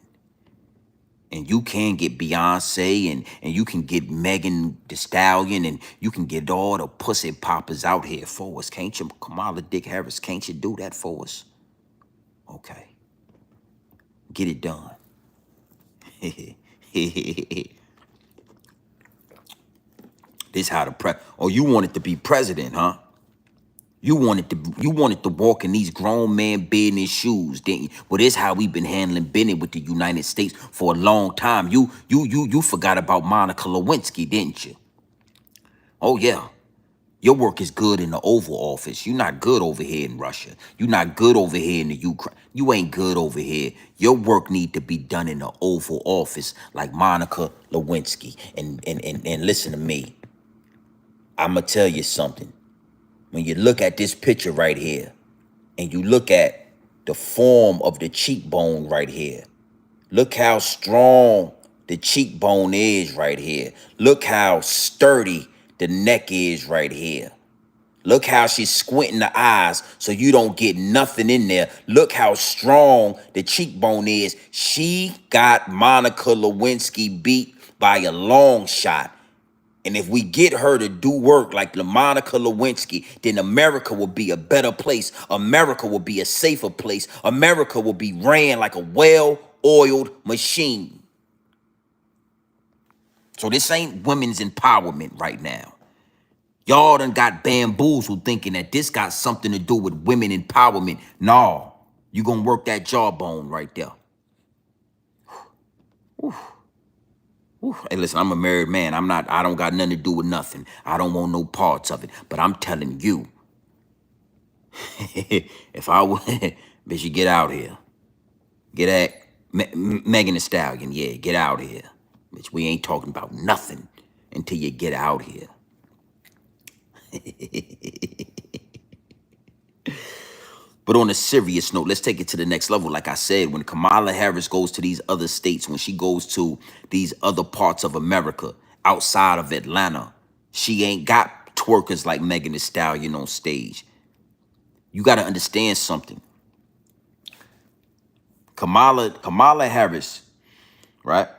And you can get Beyonce and you can get Megan Thee Stallion and you can get all the pussy poppers out here for us. Can't you, Kamala Dick Harris, can't you do that for us? Okay. Get it done. This how the oh, you wanted to be president, huh? You wanted to walk in these grown man business shoes, didn't you? Well, this how we've been handling business with the United States for a long time. You forgot about Monica Lewinsky, didn't you? Oh yeah. Your work is good in the Oval Office. You're not good over here in Russia. You're not good over here in the Ukraine. You ain't good over here. Your work need to be done in the Oval Office like Monica Lewinsky. And listen to me. I'ma tell you something. When you look at this picture right here, and you look at the form of the cheekbone right here, look how strong the cheekbone is right here. Look how sturdy the neck is right here. Look how she's squinting the eyes so you don't get nothing in there. Look how strong the cheekbone is. She got Monica Lewinsky beat by a long shot. And if we get her to do work like Monica Lewinsky, then America will be a better place. America will be a safer place. America will be ran like a well-oiled machine. So this ain't women's empowerment right now. Y'all done got bamboozled thinking that this got something to do with women empowerment. No, you gonna work that jawbone right there. Ooh. Ooh. Hey, listen, I'm a married man. I don't got nothing to do with nothing. I don't want no parts of it. But I'm telling you, if I would, bitch, you get out here. Get at Megan Thee Stallion, yeah, get out here. Bitch, we ain't talking about nothing until you get out here. But on a serious note, let's take it to the next level. Like I said, when Kamala Harris goes to these other states, when she goes to these other parts of America outside of Atlanta, she ain't got twerkers like Megan Thee Stallion on stage. You got to understand something. Kamala Harris, right,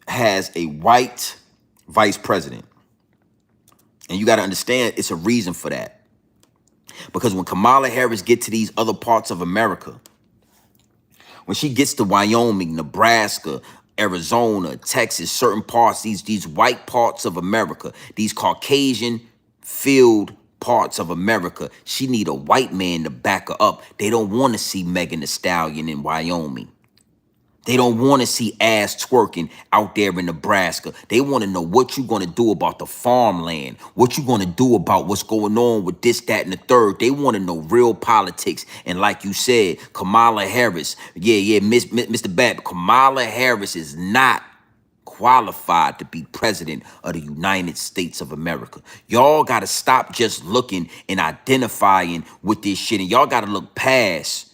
has a white vice president. And you got to understand it's a reason for that. Because when Kamala Harris get to these other parts of America, when she gets to Wyoming, Nebraska, Arizona, Texas, certain parts, these white parts of America, these Caucasian filled parts of America, she need a white man to back her up. They don't want to see Megan Thee Stallion in Wyoming. They don't want to see ass twerking out there in Nebraska. They want to know what you're going to do about the farmland, what you're going to do about what's going on with this, that, and the third. They want to know real politics. And like you said, Kamala Harris, Mr. Bab, Kamala Harris is not qualified to be president of the United States of America. Y'all got to stop just looking and identifying with this shit. And y'all got to look past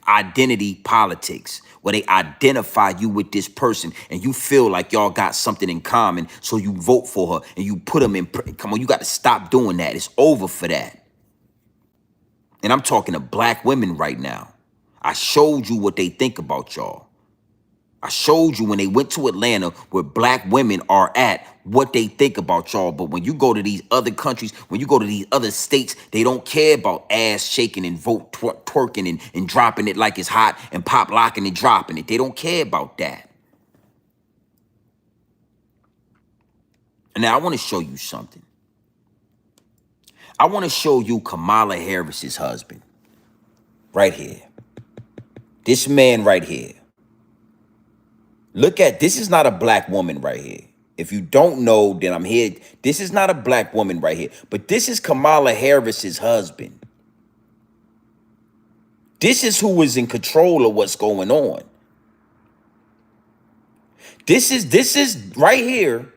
identity politics, where they identify you with this person and you feel like y'all got something in common, so you vote for her and you put them in. Come on, you got to stop doing that. It's over for that. And I'm talking to black women right now. I showed you what they think about y'all. I showed you when they went to Atlanta where black women are at, what they think about y'all. But when you go to these other countries, when you go to these other states, they don't care about ass shaking and vote twerking and dropping it like it's hot and pop locking and dropping it. They don't care about that. And now I want to show you something. I want to show you Kamala Harris's husband right here. This man right here. Look at, this is not a black woman right here. If you don't know, then I'm here. This is not a black woman right here. But this is Kamala Harris's husband. This is who is in control of what's going on. This is right here.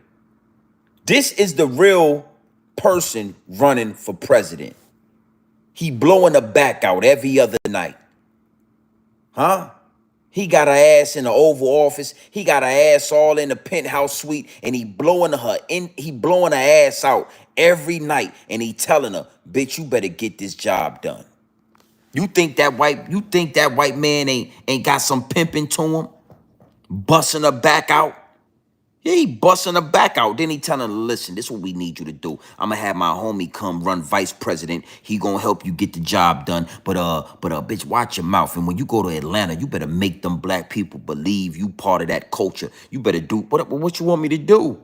This is the real person running for president. He blowing her back out every other night. Huh? He got her ass in the Oval Office. He got her ass all in the penthouse suite, and he blowing her ass out every night, and he telling her, "Bitch, you better get this job done." You think that white man ain't got some pimping to him, busting her back out? Yeah, he busting her back out. Then he telling her, "Listen, this is what we need you to do. I'm gonna have my homie come run vice president. He gonna help you get the job done. But bitch, watch your mouth. And when you go to Atlanta, you better make them black people believe you part of that culture. You better do what you want me to do,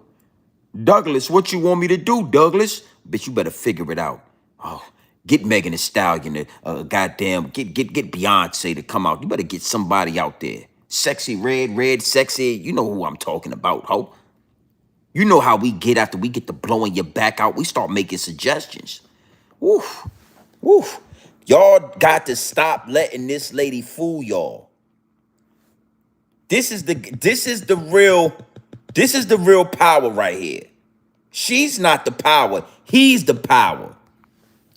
Douglas. What you want me to do, Douglas? Bitch, you better figure it out. Oh, get Megan Thee Stallion, goddamn, get Beyonce to come out. You better get somebody out there." Sexy red, sexy. You know who I'm talking about, ho. You know how we get after we get the blowing your back out. We start making suggestions. Woof, woof. Y'all got to stop letting this lady fool y'all. This is the real power right here. She's not the power. He's the power.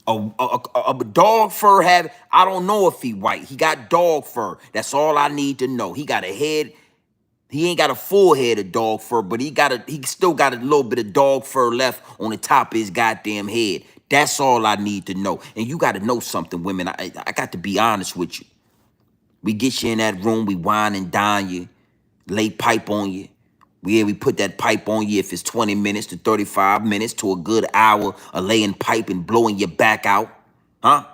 A dog fur have, I don't know if he white. He got dog fur. That's all I need to know. He got a head. He ain't got a full head of dog fur, but he still got a little bit of dog fur left on the top of his goddamn head. That's all I need to know. And you got to know something, women. I got to be honest with you. We get you in that room, we wine and dine you, lay pipe on you. We put that pipe on you if it's 20 minutes to 35 minutes to a good hour of laying pipe and blowing your back out. Huh?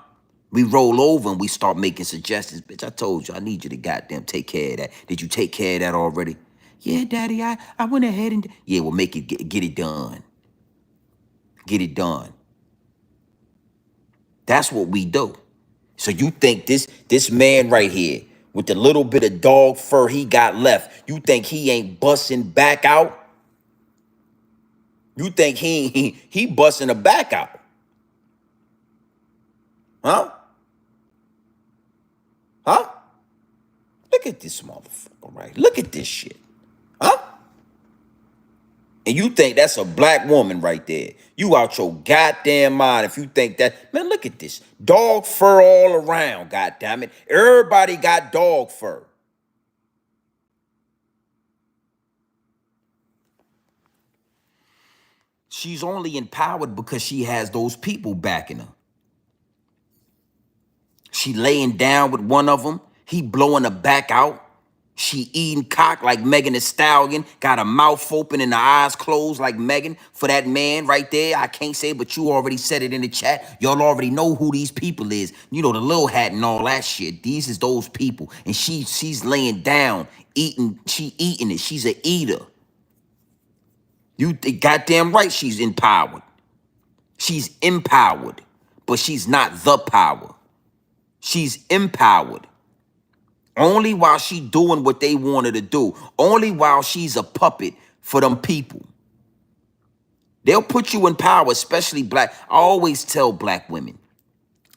We roll over and we start making suggestions. Bitch, I told you, I need you to goddamn take care of that. Did you take care of that already? Yeah, daddy, I went ahead and... Yeah, well, get it done. Get it done. That's what we do. So you think this man right here with the little bit of dog fur he got left, you think he ain't busting back out? You think he busting a back out? Huh? Huh? Look at this motherfucker, right? Look at this shit. Huh? And you think that's a black woman right there. You out your goddamn mind if you think that. Man, look at this. Dog fur all around, goddamn it. Everybody got dog fur. She's only empowered because she has those people backing her. She laying down with one of them. He blowing her back out. She eating cock like Megan Thee Stallion. Got her mouth open and her eyes closed like Megan. For that man right there, I can't say, but you already said it in the chat. Y'all already know who these people is. You know, the little hat and all that shit. These is those people. And she's laying down, eating. She eating it. She's a eater. You goddamn right she's empowered. She's empowered, but she's not the power. She's empowered. Only while she doing what they want her to do. Only while she's a puppet for them people. They'll put you in power, especially black. I always tell black women,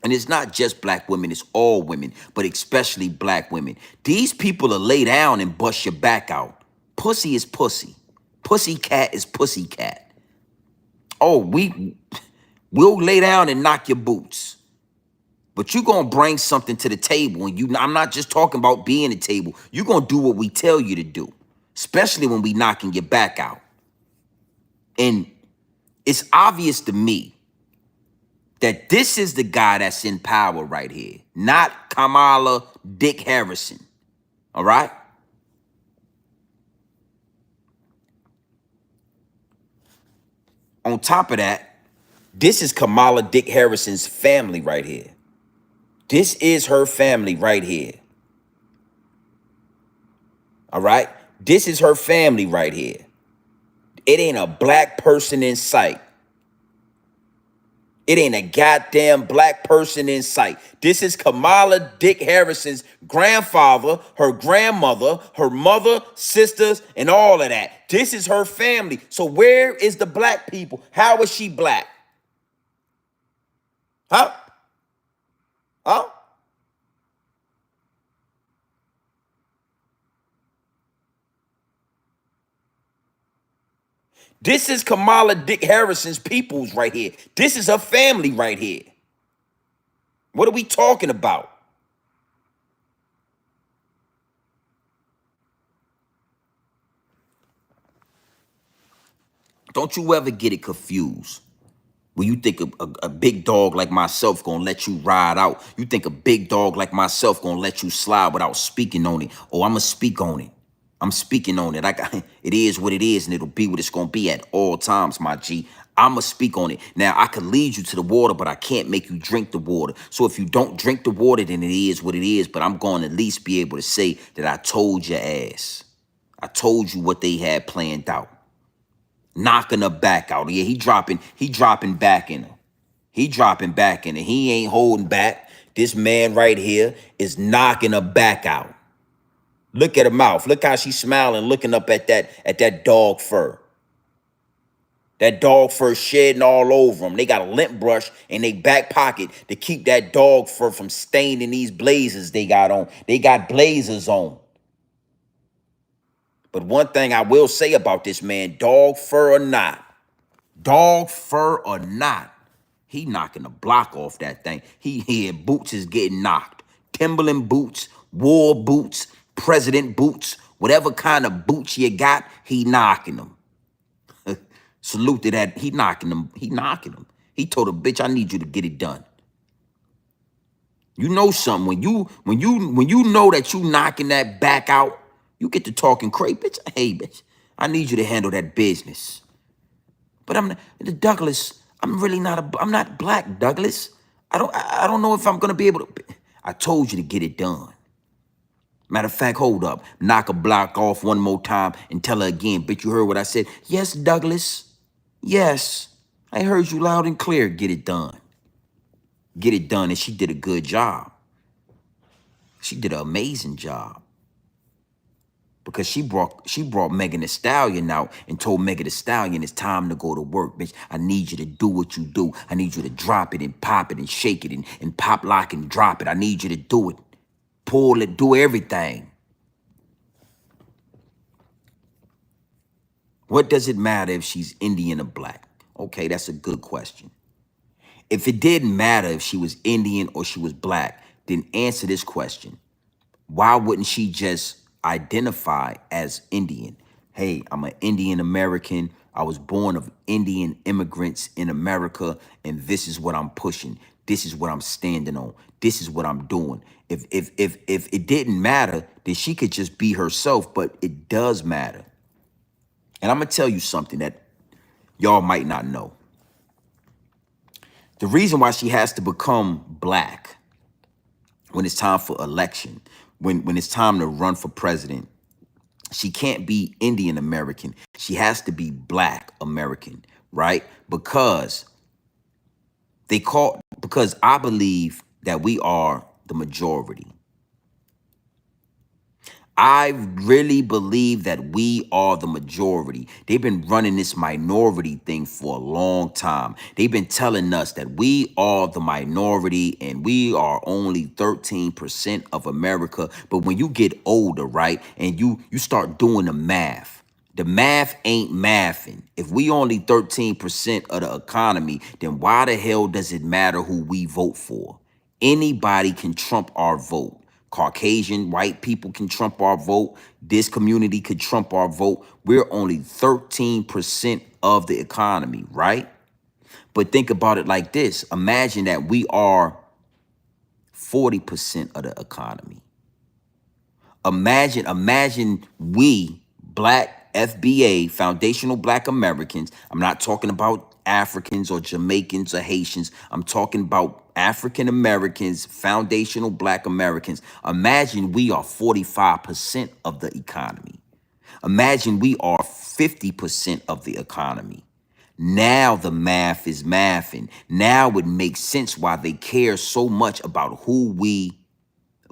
and it's not just black women, it's all women, but especially black women. These people will lay down and bust your back out. Pussy is pussy. Pussy cat is pussy cat. Oh, we'll lay down and knock your boots. But you're going to bring something to the table. And I'm not just talking about being at the table. You're going to do what we tell you to do, especially when we knocking your back out. And it's obvious to me that this is the guy that's in power right here, not Kamala Dick Harrison. All right? On top of that, this is Kamala Dick Harrison's family right here. This is her family right here. All right? This is her family right here. It ain't a black person in sight. It ain't a goddamn black person in sight. This is Kamala Dick Harrison's grandfather, her grandmother, her mother, sisters, and all of that. This is her family. So where is the black people? How is she black? Huh? Huh? This is Kamala Dick Harrison's peoples right here. This is her family right here. What are we talking about? Don't you ever get it confused. When you think a big dog like myself gonna let you ride out, you think a big dog like myself gonna let you slide without speaking on it. Oh, I'ma speak on it. I'm speaking on it. It is what it is, and it'll be what it's gonna be at all times, my G. I'ma speak on it. Now, I could lead you to the water, but I can't make you drink the water. So if you don't drink the water, then it is what it is. But I'm going to at least be able to say that I told your ass. I told you what they had planned out. Knocking her back out. Yeah, he dropping back in her. He dropping back in her. He ain't holding back. This man right here is knocking her back out. Look at her mouth. Look how she's smiling, looking up at that dog fur. That dog fur shedding all over them. They got a lint brush in their back pocket to keep that dog fur from staining these blazers they got on. They got blazers on. But one thing I will say about this man, dog fur or not, he knocking the block off that thing. He boots is getting knocked. Timberland boots, war boots, president boots, whatever kind of boots you got, he knocking them. Salute to that. He knocking them. He knocking them. He told a bitch, I need you to get it done. You know something. When you know that you knocking that back out, you get to talking crazy, bitch. Hey, bitch, I need you to handle that business. But Douglas, I'm not black, Douglas. I don't know if I'm gonna be able to. I told you to get it done. Matter of fact, hold up. Knock a block off one more time and tell her again, bitch, you heard what I said? Yes, Douglas. Yes. I heard you loud and clear. Get it done. Get it done. And she did a good job. She did an amazing job. Because she brought Megan Thee Stallion out and told Megan Thee Stallion it's time to go to work, bitch. I need you to do what you do. I need you to drop it and pop it and shake it and pop, lock, and drop it. I need you to do it. Pull it, do everything. What does it matter if she's Indian or black? Okay, that's a good question. If it didn't matter if she was Indian or she was black, then answer this question. Why wouldn't she just identify as Indian? Hey, I'm an Indian American. I was born of Indian immigrants in America, and this is what I'm pushing. This is what I'm standing on. This is what I'm doing. If it didn't matter, then she could just be herself, but it does matter. And I'm gonna tell you something that y'all might not know. The reason why she has to become black when it's time for election, when it's time to run for president, she can't be Indian American. She has to be black American, right? Because I believe that we are the majority. I really believe that we are the majority. They've been running this minority thing for a long time. They've been telling us that we are the minority and we are only 13% of America. But when you get older, right, and you start doing the math ain't mathing. If we only 13% of the economy, then why the hell does it matter who we vote for? Anybody can trump our vote. Caucasian, white people can trump our vote. This community could trump our vote. We're only 13% of the economy, right? But think about it like this. Imagine that we are 40% of the economy. Imagine we, black FBA, foundational black Americans. I'm not talking about Africans or Jamaicans or Haitians. I'm talking about African Americans, foundational black Americans. Imagine we are 45% of the economy. Imagine we are 50% of the economy. Now the math is mathing. Now it makes sense why they care so much about who we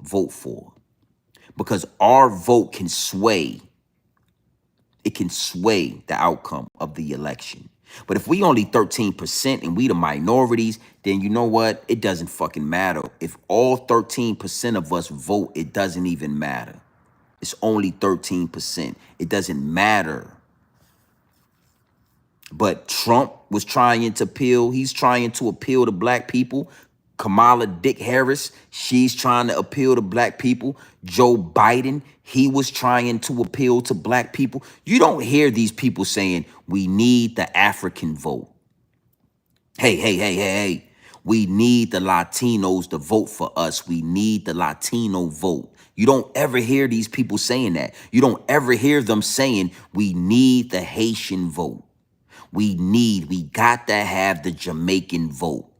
vote for. Because our vote can sway. It can sway the outcome of the election. But if we only 13% and we the minorities, then you know what? It doesn't fucking matter. If all 13% of us vote, it doesn't even matter. It's only 13%. It doesn't matter. But Trump was he's trying to appeal to black people. Kamala Dick Harris, she's trying to appeal to black people. Joe Biden, he was trying to appeal to black people. You don't hear these people saying, we need the African vote. Hey. We need the Latinos to vote for us. We need the Latino vote. You don't ever hear these people saying that. You don't ever hear them saying, we need the Haitian vote. We got to have the Jamaican vote.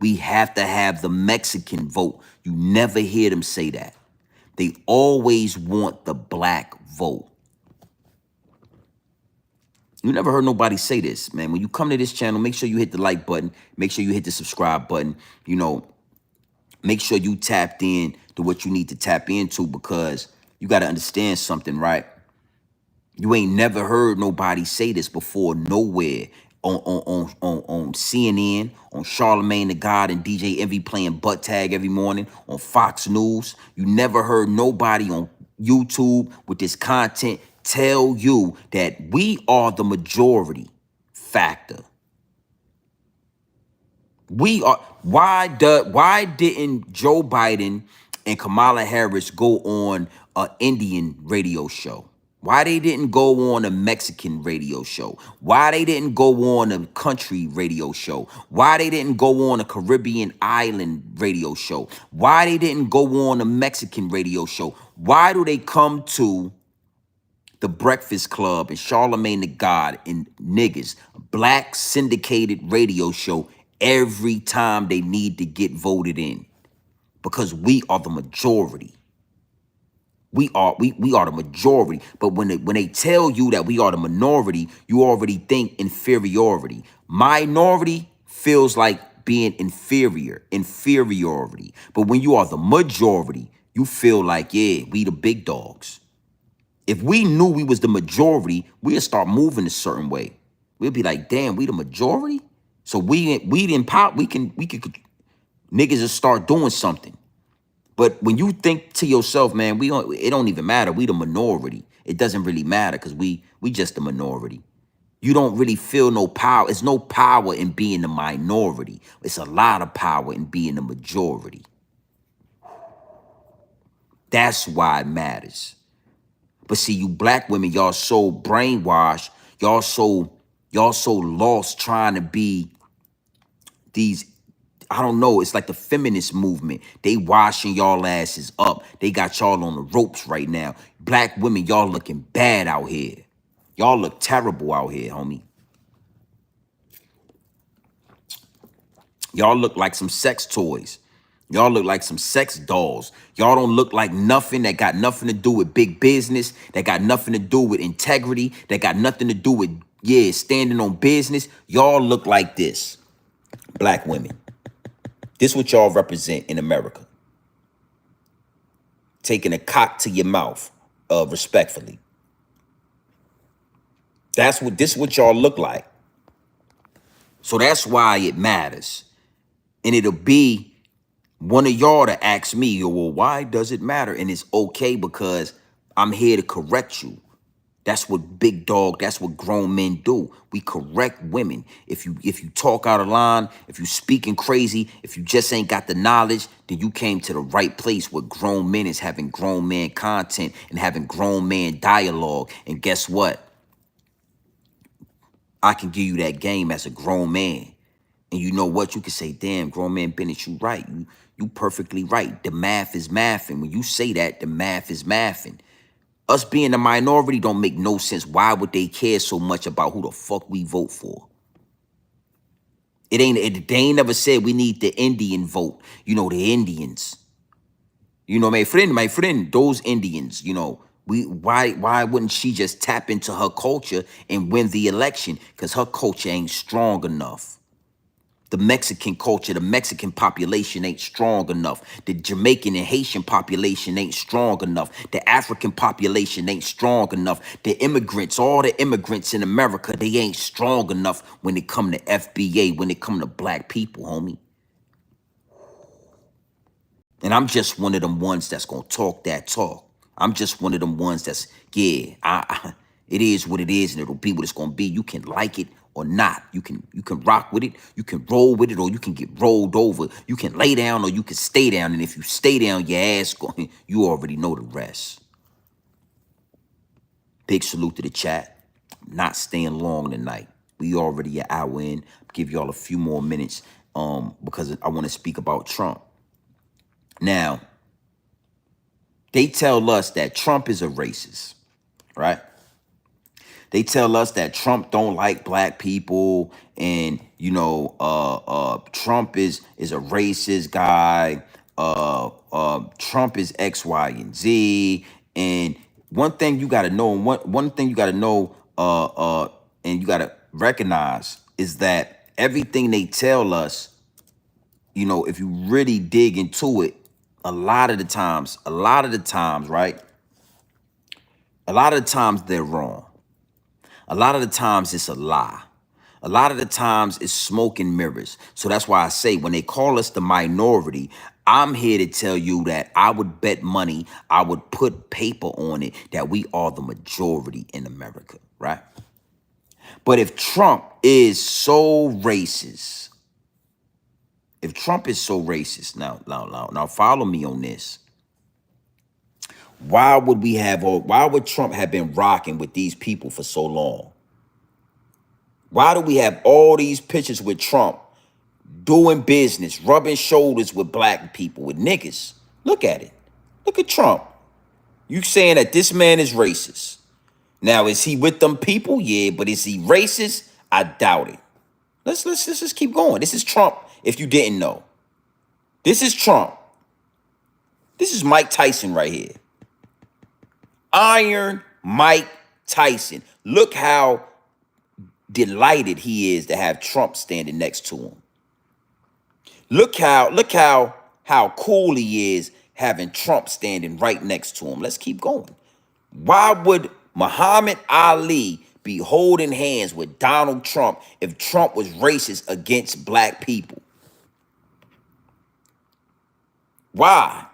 We have to have the Mexican vote. You never hear them say that. They always want the black vote. You never heard nobody say this, man. When you come to this channel, make sure you hit the like button. Make sure you hit the subscribe button. You know, make sure you tapped in to what you need to tap into, because you got to understand something, right? You ain't never heard nobody say this before nowhere on CNN, on Charlemagne the God and DJ Envy playing butt tag every morning, on Fox News. You never heard nobody on YouTube with this content tell you that we are the majority factor. We are. Why didn't Joe Biden and Kamala Harris go on an Indian radio show? Why they didn't go on a Mexican radio show? Why they didn't go on a country radio show? Why they didn't go on a Caribbean island radio show? Why they didn't go on a Mexican radio show? Why do they come to the Breakfast Club and Charlemagne the God and niggas, black syndicated radio show every time they need to get voted in? Because we are the majority. We are the majority. But when they tell you that we are the minority, you already think inferiority. Minority feels like being inferiority. But when you are the majority, you feel like, yeah, we the big dogs. If we knew we was the majority, we'd start moving a certain way. We'd be like, damn, we the majority? So we in pop, we could niggas just start doing something. But when you think to yourself, man, it don't even matter. We the minority. It doesn't really matter because we just a minority. You don't really feel no power. It's no power in being the minority. It's a lot of power in being the majority. That's why it matters. But see, you black women, y'all so brainwashed, y'all so lost trying to be these, I don't know, it's like the feminist movement. They washing y'all asses up. They got y'all on the ropes right now. Black women, y'all looking bad out here. Y'all look terrible out here, homie. Y'all look like some sex toys. Y'all look like some sex dolls. Y'all don't look like nothing that got nothing to do with big business, that got nothing to do with integrity, that got nothing to do with, yeah, standing on business. Y'all look like this, black women. This what y'all represent in America. Taking a cock to your mouth, respectfully. This is what y'all look like. So that's why it matters. And it'll be one of y'all to ask me, yo, well, why does it matter? And it's okay because I'm here to correct you. That's what big dog, that's what grown men do. We correct women. If you talk out of line, if you speaking crazy, if you just ain't got the knowledge, then you came to the right place where grown men is having grown man content and having grown man dialogue. And guess what? I can give you that game as a grown man. And you know what? You can say, damn, grown man Bennett, you right. You perfectly right. The math is mathing. When you say that, the math is mathing. Us being a minority don't make no sense. Why would they care so much about who the fuck we vote for? They ain't never said we need the Indian vote. You know, the Indians. You know, my friend, those Indians, you know, why wouldn't she just tap into her culture and win the election? Because her culture ain't strong enough. The Mexican culture, the Mexican population ain't strong enough. The Jamaican and Haitian population ain't strong enough. The African population ain't strong enough. The immigrants, all the immigrants in America, they ain't strong enough when it come to FBA, when it come to black people, homie. And I'm just one of them ones that's gonna talk that talk. I'm just one of them ones that's, yeah, it is what it is, and it'll be what it's gonna be. You can like it or not. You can rock with it, you can roll with it, or you can get rolled over. You can lay down or you can stay down. And if you stay down, your ass going, you already know the rest. Big salute to the chat. I'm not staying long tonight. We already an hour in. Give y'all a few more minutes because I want to speak about Trump. Now, they tell us that Trump is a racist, right? They tell us that Trump don't like black people, and you know, Trump is a racist guy. Trump is X, Y, and Z. And one thing you got to know, and one thing you got to know, and you got to recognize is that everything they tell us, you know, if you really dig into it, a lot of the times, right? A lot of the times they're wrong. A lot of the times it's a lie. A lot of the times it's smoke and mirrors. So that's why I say when they call us the minority, I'm here to tell you that I would bet money, I would put paper on it that we are the majority in America, right? But if Trump is so racist, now follow me on this. Why would Trump have been rocking with these people for so long? Why do we have all these pictures with Trump doing business, rubbing shoulders with black people, with niggas? Look at it. Look at Trump. You saying that this man is racist. Now, is he with them people? Yeah, but is he racist? I doubt it. Let's just keep going. This is Trump, if you didn't know. This is Trump. This is Mike Tyson right here. Iron Mike Tyson. Look how delighted he is to have Trump standing next to him. Look how cool he is having Trump standing right next to him. Let's keep going. Why would Muhammad Ali be holding hands with Donald Trump if Trump was racist against black people? Why?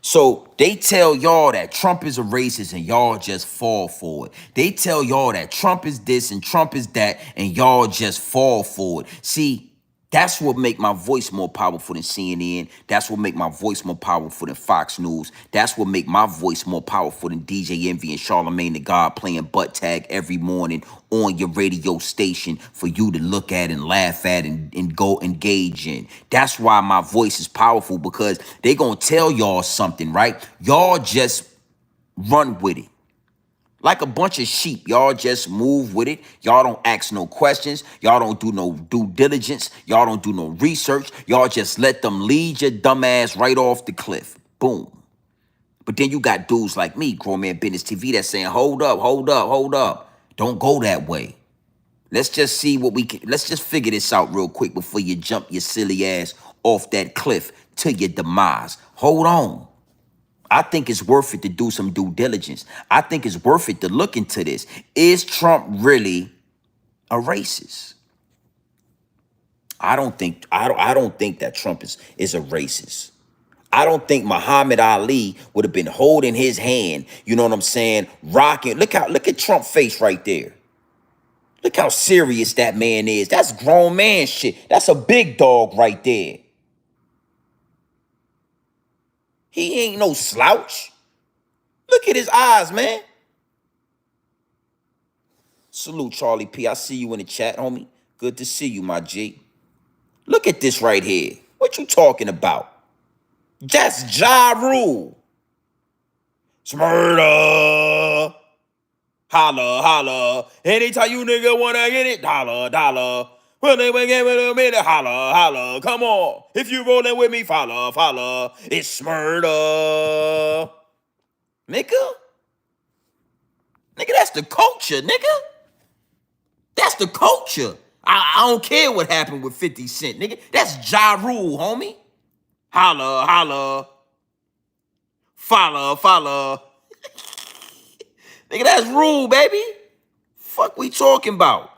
So they tell y'all that Trump is a racist and y'all just fall for it. They tell y'all that Trump is this and Trump is that and y'all just fall for it. See, that's what make my voice more powerful than CNN. That's what make my voice more powerful than Fox News. That's what make my voice more powerful than DJ Envy and Charlamagne the God playing butt tag every morning on your radio station for you to look at and laugh at and go engage in. That's why my voice is powerful, because they gonna tell y'all something, right? Y'all just run with it. Like a bunch of sheep, y'all just move with it. Y'all don't ask no questions. Y'all don't do no due diligence. Y'all don't do no research. Y'all just let them lead your dumb ass right off the cliff. Boom. But then you got dudes like me, Grown Man Business TV, that's saying, hold up, hold up, hold up. Don't go that way. Let's just see what we can. Let's just figure this out real quick before you jump your silly ass off that cliff to your demise. Hold on. I think it's worth it to do some due diligence. I think it's worth it to look into this. Is Trump really a racist? I don't think that Trump is a racist. I don't think Muhammad Ali would have been holding his hand, you know what I'm saying, rocking. Look at Trump's face right there. Look how serious that man is. That's grown man shit. That's a big dog right there. He ain't no slouch. Look at his eyes, man. Salute, Charlie P. I see you in the chat, homie. Good to see you, my G. Look at this right here. What you talking about? That's Ja Rule. Smurda. Holla, holla. Anytime you nigga wanna get it, dollar, dollar. Well, they will give it a minute, holla, holla. Come on. If you rolling with me, follow, follow. It's Smurda. Nigga. Nigga, that's the culture, nigga. That's the culture. I don't care what happened with 50 Cent, nigga. That's Ja Rule, homie. Holla, holla. Follow, follow. Nigga, that's Rule, baby. Fuck we talking about?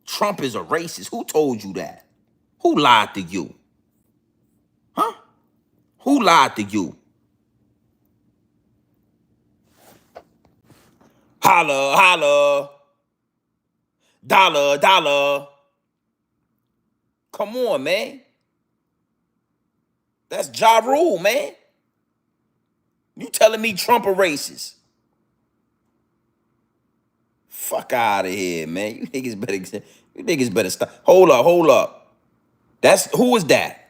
Trump is a racist. Who told you that? Who lied to you? Huh? Who lied to you? Holla, holla. Dollar, dollar. Come on, man. That's Ja Rule, man. You telling me Trump a racist? Fuck out of here, man. You niggas better stop. Hold up, hold up. Who is that?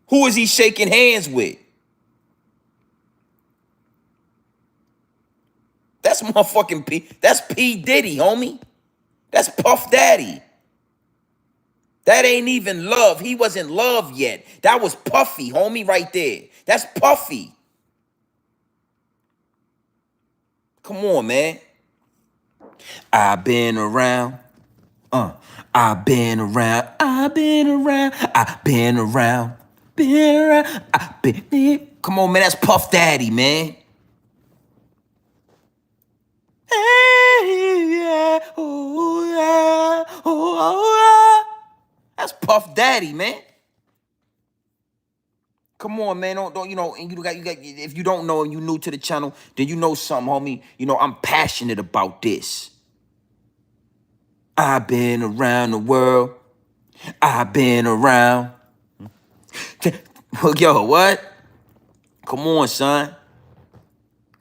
Who is he shaking hands with? That's motherfucking P. That's P. Diddy, homie. That's Puff Daddy. That ain't even Love. He wasn't Love yet. That was Puffy, homie, right there. That's Puffy. Come on, man. I've been around. I've been around. I've been around. I've been around. Been around. I've been. Come on, man. That's Puff Daddy, man. Hey, yeah. Oh, yeah. Oh, yeah. That's Puff Daddy, man. Come on, man. Don't you know? And you got. If you don't know and you new to the channel, then you know something, homie. You know I'm passionate about this. I've been around the world. I've been around. Yo, what? Come on, son.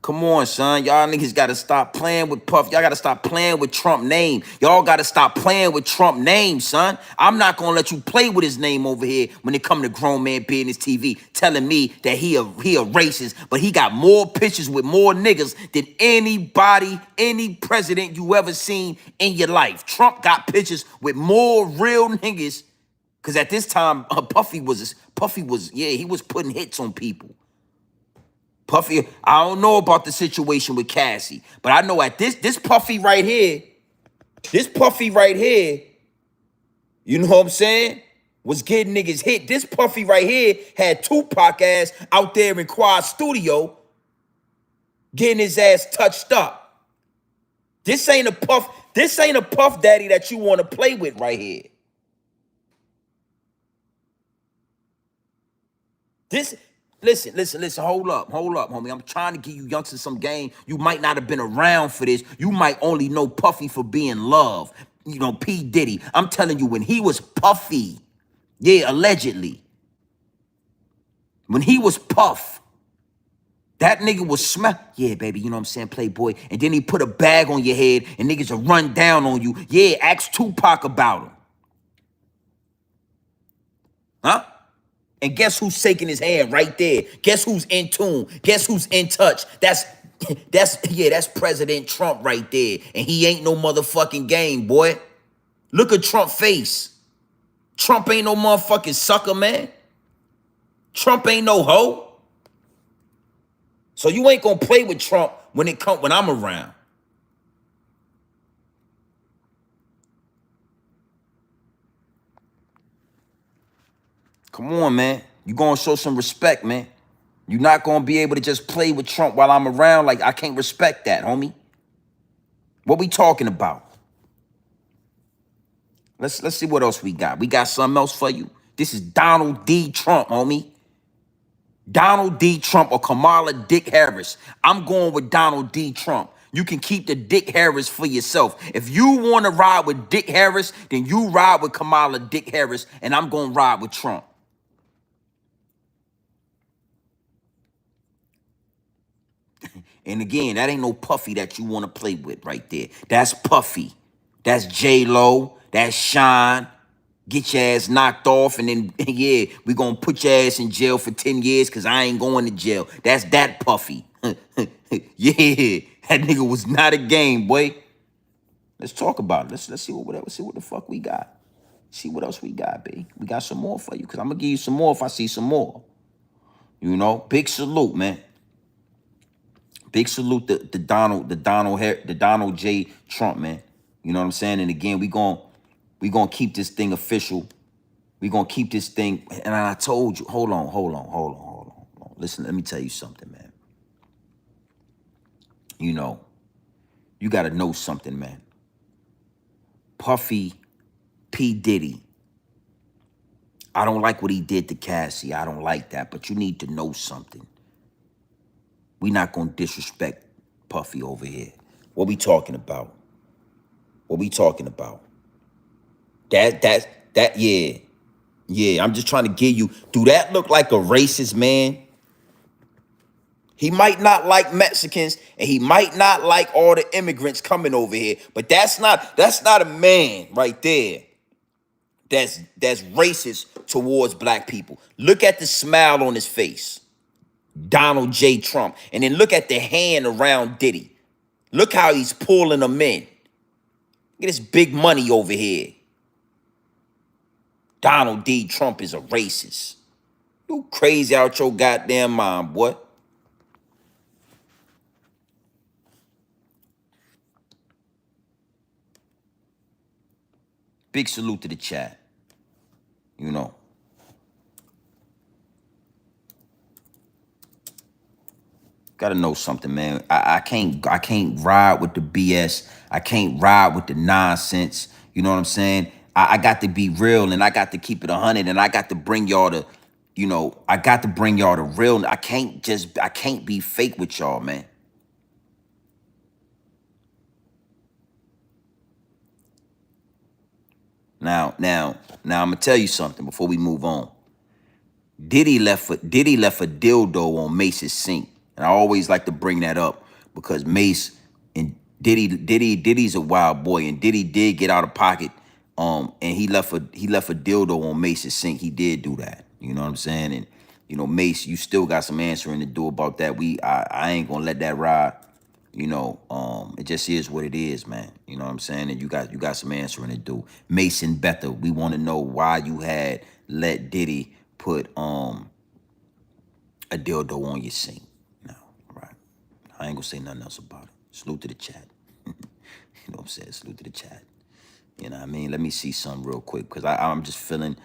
Come on, son. Y'all niggas gotta stop playing with Puff. Y'all gotta stop playing with Trump name. Y'all gotta stop playing with Trump name, son. I'm not gonna let you play with his name over here when it come to Grown Man Business TV, telling me that he a racist, but he got more pictures with more niggas than anybody, any president you ever seen in your life. Trump got pictures with more real niggas, because at this time, Puffy was, yeah, he was putting hits on people. Puffy, I don't know about the situation with Cassie, but I know at this Puffy right here, you know what I'm saying, was getting niggas hit. This Puffy right here had Tupac ass out there in Quad Studio getting his ass touched up. This ain't a Puff Daddy that you want to play with right here. This, listen, hold up, homie. I'm trying to give you youngsters some game. You might not have been around for this. You might only know Puffy for being Love. You know, P. Diddy. I'm telling you, when he was Puffy, yeah, allegedly, when he was Puff, that nigga was smell. Yeah, baby, you know what I'm saying, Playboy. And then he put a bag on your head and niggas will run down on you. Yeah, ask Tupac about him. Huh? And guess who's shaking his hand right there? Guess who's in tune? Guess who's in touch? That's President Trump right there. And he ain't no motherfucking game, boy. Look at Trump's face. Trump ain't no motherfucking sucker, man. Trump ain't no hoe. So you ain't gonna play with Trump when I'm around. Come on, man. You gonna show some respect, man. You're not gonna be able to just play with Trump while I'm around. Like, I can't respect that, homie. What we talking about? Let's see what else we got. We got something else for you. This is Donald D. Trump, homie. Donald D. Trump or Kamala Dick Harris. I'm going with Donald D. Trump. You can keep the Dick Harris for yourself. If you want to ride with Dick Harris, then you ride with Kamala Dick Harris, and I'm going to ride with Trump. And again, that ain't no Puffy that you want to play with right there. That's Puffy. That's J-Lo. That's Shine. Get your ass knocked off, and then, yeah, we gonna put your ass in jail for 10 years because I ain't going to jail. That's that Puffy. Yeah, that nigga was not a game, boy. Let's talk about it. Let's see what the fuck we got. See what else we got, babe. We got some more for you, because I'm gonna give you some more if I see some more. You know, big salute, man. Big salute to Donald J. Trump, man. You know what I'm saying? And again, we gonna keep this thing official. We gonna keep this thing. And I told you, hold on. Listen, let me tell you something, man. You know, you gotta know something, man. Puffy, P. Diddy. I don't like what he did to Cassie. I don't like that. But you need to know something. We not gonna disrespect Puffy over here. What we talking about? What we talking about? Yeah. Yeah, I'm just trying to give you, do that look like a racist man? He might not like Mexicans, and he might not like all the immigrants coming over here, but that's not a man right there that's racist towards black people. Look at the smile on his face. Donald J. Trump. And then look at the hand around Diddy. Look how he's pulling them in. Look at this big money over here. Donald D. Trump is a racist. You crazy out your goddamn mind, boy. Big salute to the chat. You know. Gotta know something, man. I can't ride with the BS. I can't ride with the nonsense. You know what I'm saying? I got to be real, and I got to keep it 100, and I got to bring y'all to, you know, I got to bring y'all to real. I can't be fake with y'all, man. Now, I'm gonna tell you something before we move on. Diddy left a dildo on Mace's sink. And I always like to bring that up because Mace and Diddy's a wild boy, and Diddy did get out of pocket. And he left a dildo on Mace's sink. He did do that. You know what I'm saying? And you know, Mace, you still got some answering to do about that. I ain't gonna let that ride. You know, it just is what it is, man. You know what I'm saying? And you got some answering to do. Mason Betha, we want to know why you had let Diddy put a dildo on your sink. No, right. I ain't gonna say nothing else about it. Salute to the chat. You know what I'm saying? Salute to the chat. You know what I mean? Let me see something real quick, because I'm just feeling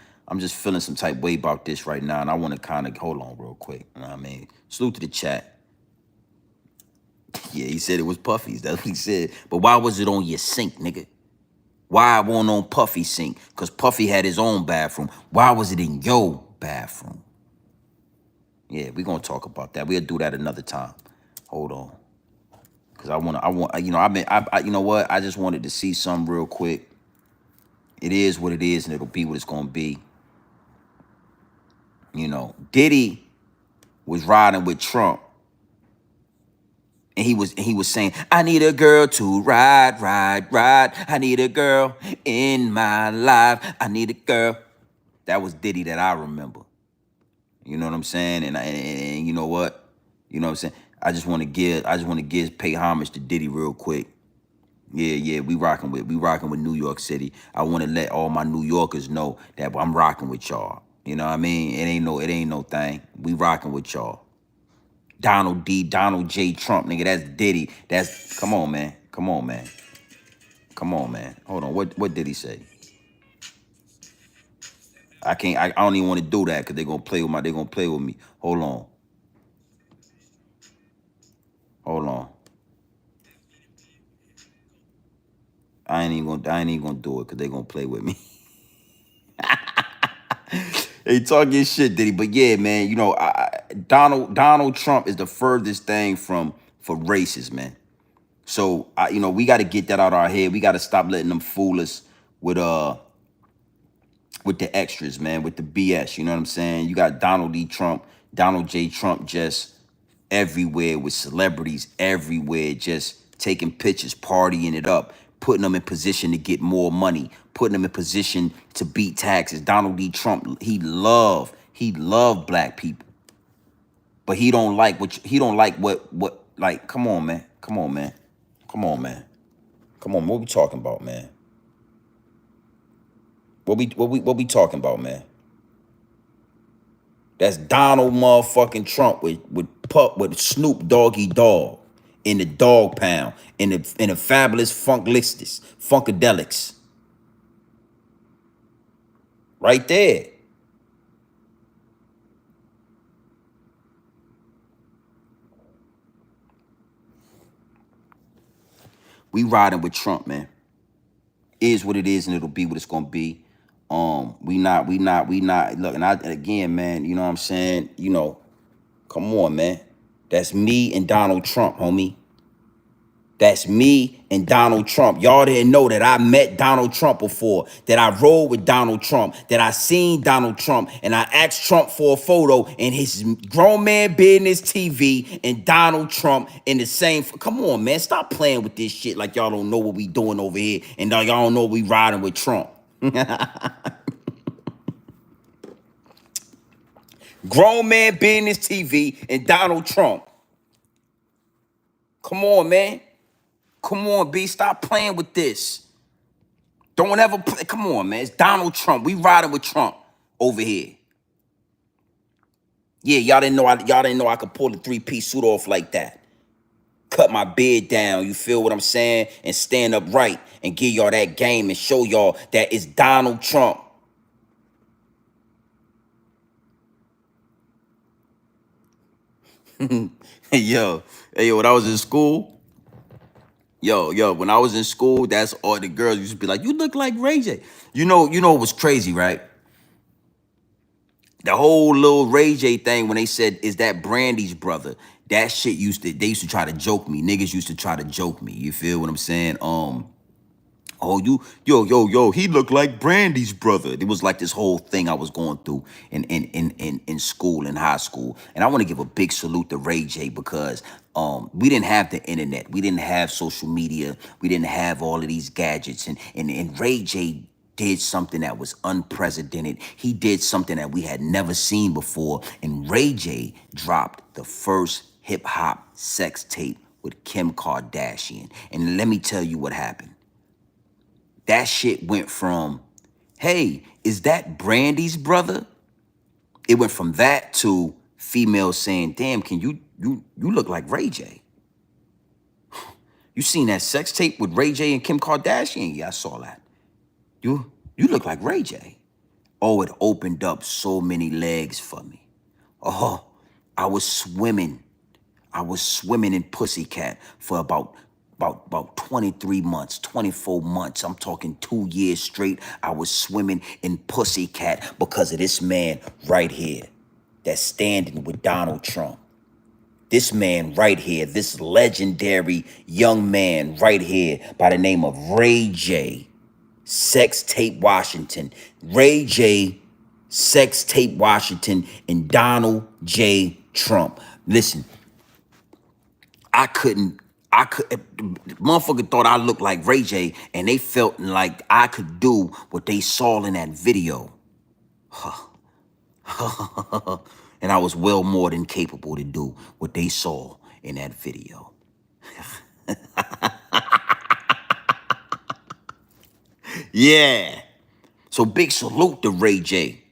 some type way about this right now, and I want to kind of hold on real quick. You know what I mean? Salute to the chat. Yeah, he said it was Puffy's. That's what he said. But why was it on your sink, nigga? Why it wasn't on Puffy's sink? Because Puffy had his own bathroom. Why was it in your bathroom? Yeah, we gonna talk about that. We'll do that another time. Hold on. Cause I want, you know, you know what? I just wanted to see something real quick. It is what it is, and it'll be what it's gonna be. You know, Diddy was riding with Trump, and he was saying, "I need a girl to ride, ride, ride. I need a girl in my life. I need a girl." That was Diddy that I remember. You know what I'm saying? And you know what? You know what I'm saying? I just want to pay homage to Diddy real quick. Yeah, we rocking with New York City. I want to let all my New Yorkers know that I'm rocking with y'all. You know what I mean? It ain't no thing. We rocking with y'all. Donald J. Trump, nigga. That's Diddy. Come on, man. Come on, man. Come on, man. Hold on. What did he say? I don't even want to do that because they're gonna play with me. Hold on. Hold on. I ain't even gonna do it because they're gonna play with me. They talking shit, Diddy. But yeah, man, you know, Donald Trump is the furthest thing for racist, man. So you know, we got to get that out of our head. We got to stop letting them fool us with the extras, man, with the BS. You know what I'm saying? You got Donald J. Trump just everywhere with celebrities everywhere, just taking pictures, partying it up, putting them in position to get more money, putting them in position to beat taxes. Donald D. Trump, he loved black people, but he don't like what like. Come on, man. Come on, man. Come on, man. Come on. What we talking about, man? What we talking about, man? That's Donald motherfucking Trump with Snoop Doggy Dogg in the dog pound in the fabulous Funkadelics. Right there. We riding with Trump, man. Is what it is and it'll be what it's gonna be. We not look, and again, man, you know what I'm saying? You know, come on, man. That's me and Donald Trump, homie. That's me and Donald Trump. Y'all didn't know that I met Donald Trump before, that I rode with Donald Trump, that I seen Donald Trump, and I asked Trump for a photo in his grown man business TV and Donald Trump in the same. Come on, man. Stop playing with this shit like y'all don't know what we doing over here and y'all don't know we riding with Trump. Grown man business TV and Donald Trump. Come on, man. Come on, B. Stop playing with this. Don't ever play. Come on, man. It's Donald Trump. We riding with Trump over here. Yeah, y'all didn't know I could pull the three-piece suit off like that. Cut my beard down, you feel what I'm saying? And stand up right and give y'all that game and show y'all that it's Donald Trump. Yo, when I was in school, when I was in school, that's all the girls used to be like, you look like Ray J. You know what was crazy, right? The whole little Ray J thing when they said, is that Brandy's brother? That shit they used to try to joke me. Niggas used to try to joke me. You feel what I'm saying? Oh, he looked like Brandy's brother. It was like this whole thing I was going through in school, in high school. And I want to give a big salute to Ray J because we didn't have the internet. We didn't have social media. We didn't have all of these gadgets. And Ray J did something that was unprecedented. He did something that we had never seen before. And Ray J dropped the first hip hop sex tape with Kim Kardashian. And let me tell you what happened. That shit went from, hey, is that Brandy's brother? It went from that to females saying, damn, can you look like Ray J. You seen that sex tape with Ray J and Kim Kardashian? Yeah, I saw that. You look like Ray J. Oh, it opened up so many legs for me. Oh, I was swimming. I was swimming in Pussycat for about 23 months, 24 months. I'm talking 2 years straight. I was swimming in Pussycat because of this man right here. that's standing with Donald Trump. This man right here, this legendary young man right here by the name of Ray J, Sex Tape Washington. Ray J, Sex Tape Washington, and Donald J. Trump. Listen, I couldn't, motherfucker thought I looked like Ray J, and they felt like I could do what they saw in that video. And I was well more than capable to do what they saw in that video. Yeah. So big salute to Ray J.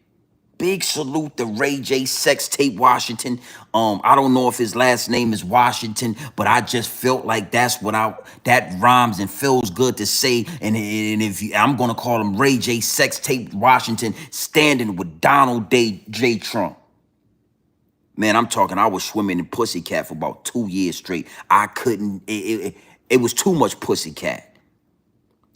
Big salute to Ray J, Sex Tape Washington. I don't know if his last name is Washington, but I just felt like that's what that rhymes and feels good to say. And if I'm gonna call him Ray J, Sex Tape Washington, standing with Donald J. Trump. Man, I'm talking, I was swimming in pussycat for about 2 years straight. I couldn't, it was too much pussycat.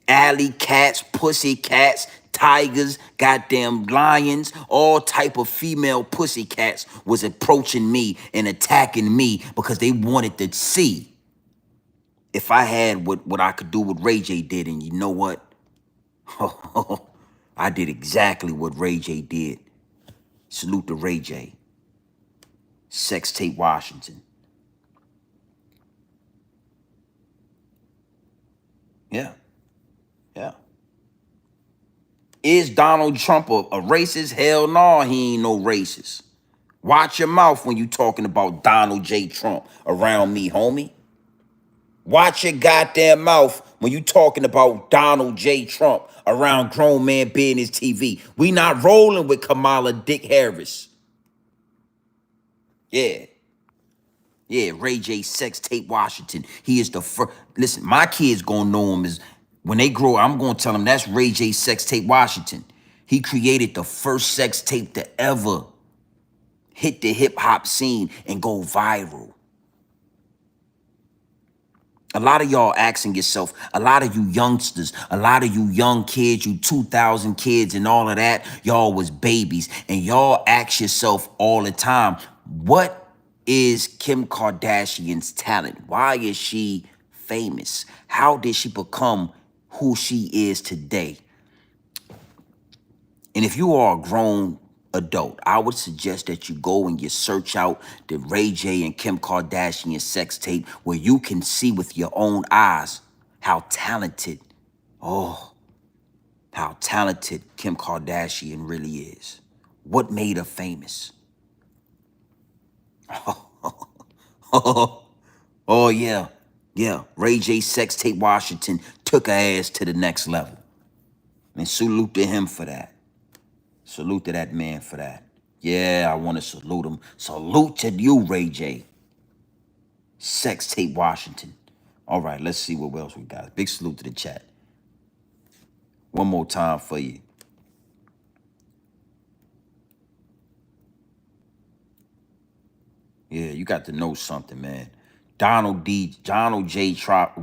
Alley cats, pussy cats, tigers, goddamn lions, all type of female pussy cats was approaching me and attacking me because they wanted to see if I had what I could do what Ray J did. And you know what? I did exactly what Ray J did. Salute to Ray J. Sex Tape Washington. Yeah. Yeah. Is Donald Trump a racist? Hell no, he ain't no racist. Watch your mouth when you talking about Donald J. Trump around me, homie. Watch your goddamn mouth when you talking about Donald J. Trump around Grown Man Business TV. We not rolling with Kamala Dick Harris. Yeah. Yeah, Ray J, Sex Tape Washington. He is the first. Listen, my kids gonna know him as, when they grow up, I'm gonna tell them that's Ray J, Sex Tape Washington. He created the first sex tape to ever hit the hip hop scene and go viral. A lot of y'all asking yourself, a lot of you youngsters, a lot of you young kids, you 2000 kids and all of that, y'all was babies. And y'all ask yourself all the time, what is Kim Kardashian's talent? Why is she famous? How did she become who she is today? And if you are a grown adult, I would suggest that you go and you search out the Ray J and Kim Kardashian sex tape where you can see with your own eyes how talented, how talented Kim Kardashian really is. What made her famous? Oh yeah, yeah. Ray J Sex Tape Washington took her ass to the next level. And salute to him for that. Salute to that man for that. Yeah, I want to salute him. Salute to you, Ray J. Sex Tape Washington. All right, let's see what else we got. Big salute to the chat. One more time for you. Yeah, you got to know something, man. Donald J. Trump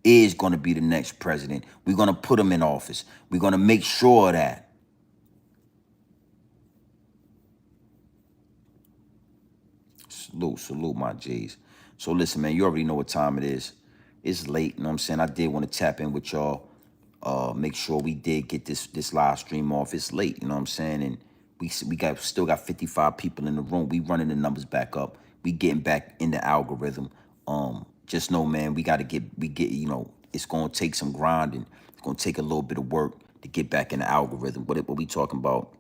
is going to be the next president. We're going to put him in office. We're going to make sure of that. Salute my J's. So listen, man, you already know what time it is. It's late, you know what I'm saying? I did want to tap in with y'all. Make sure we did get this live stream off. It's late, you know what I'm saying? And we still got 55 people in the room. We running the numbers back up. We getting back in the algorithm. Just know, man, you know, it's gonna take some grinding. It's gonna take a little bit of work to get back in the algorithm. What we talking about?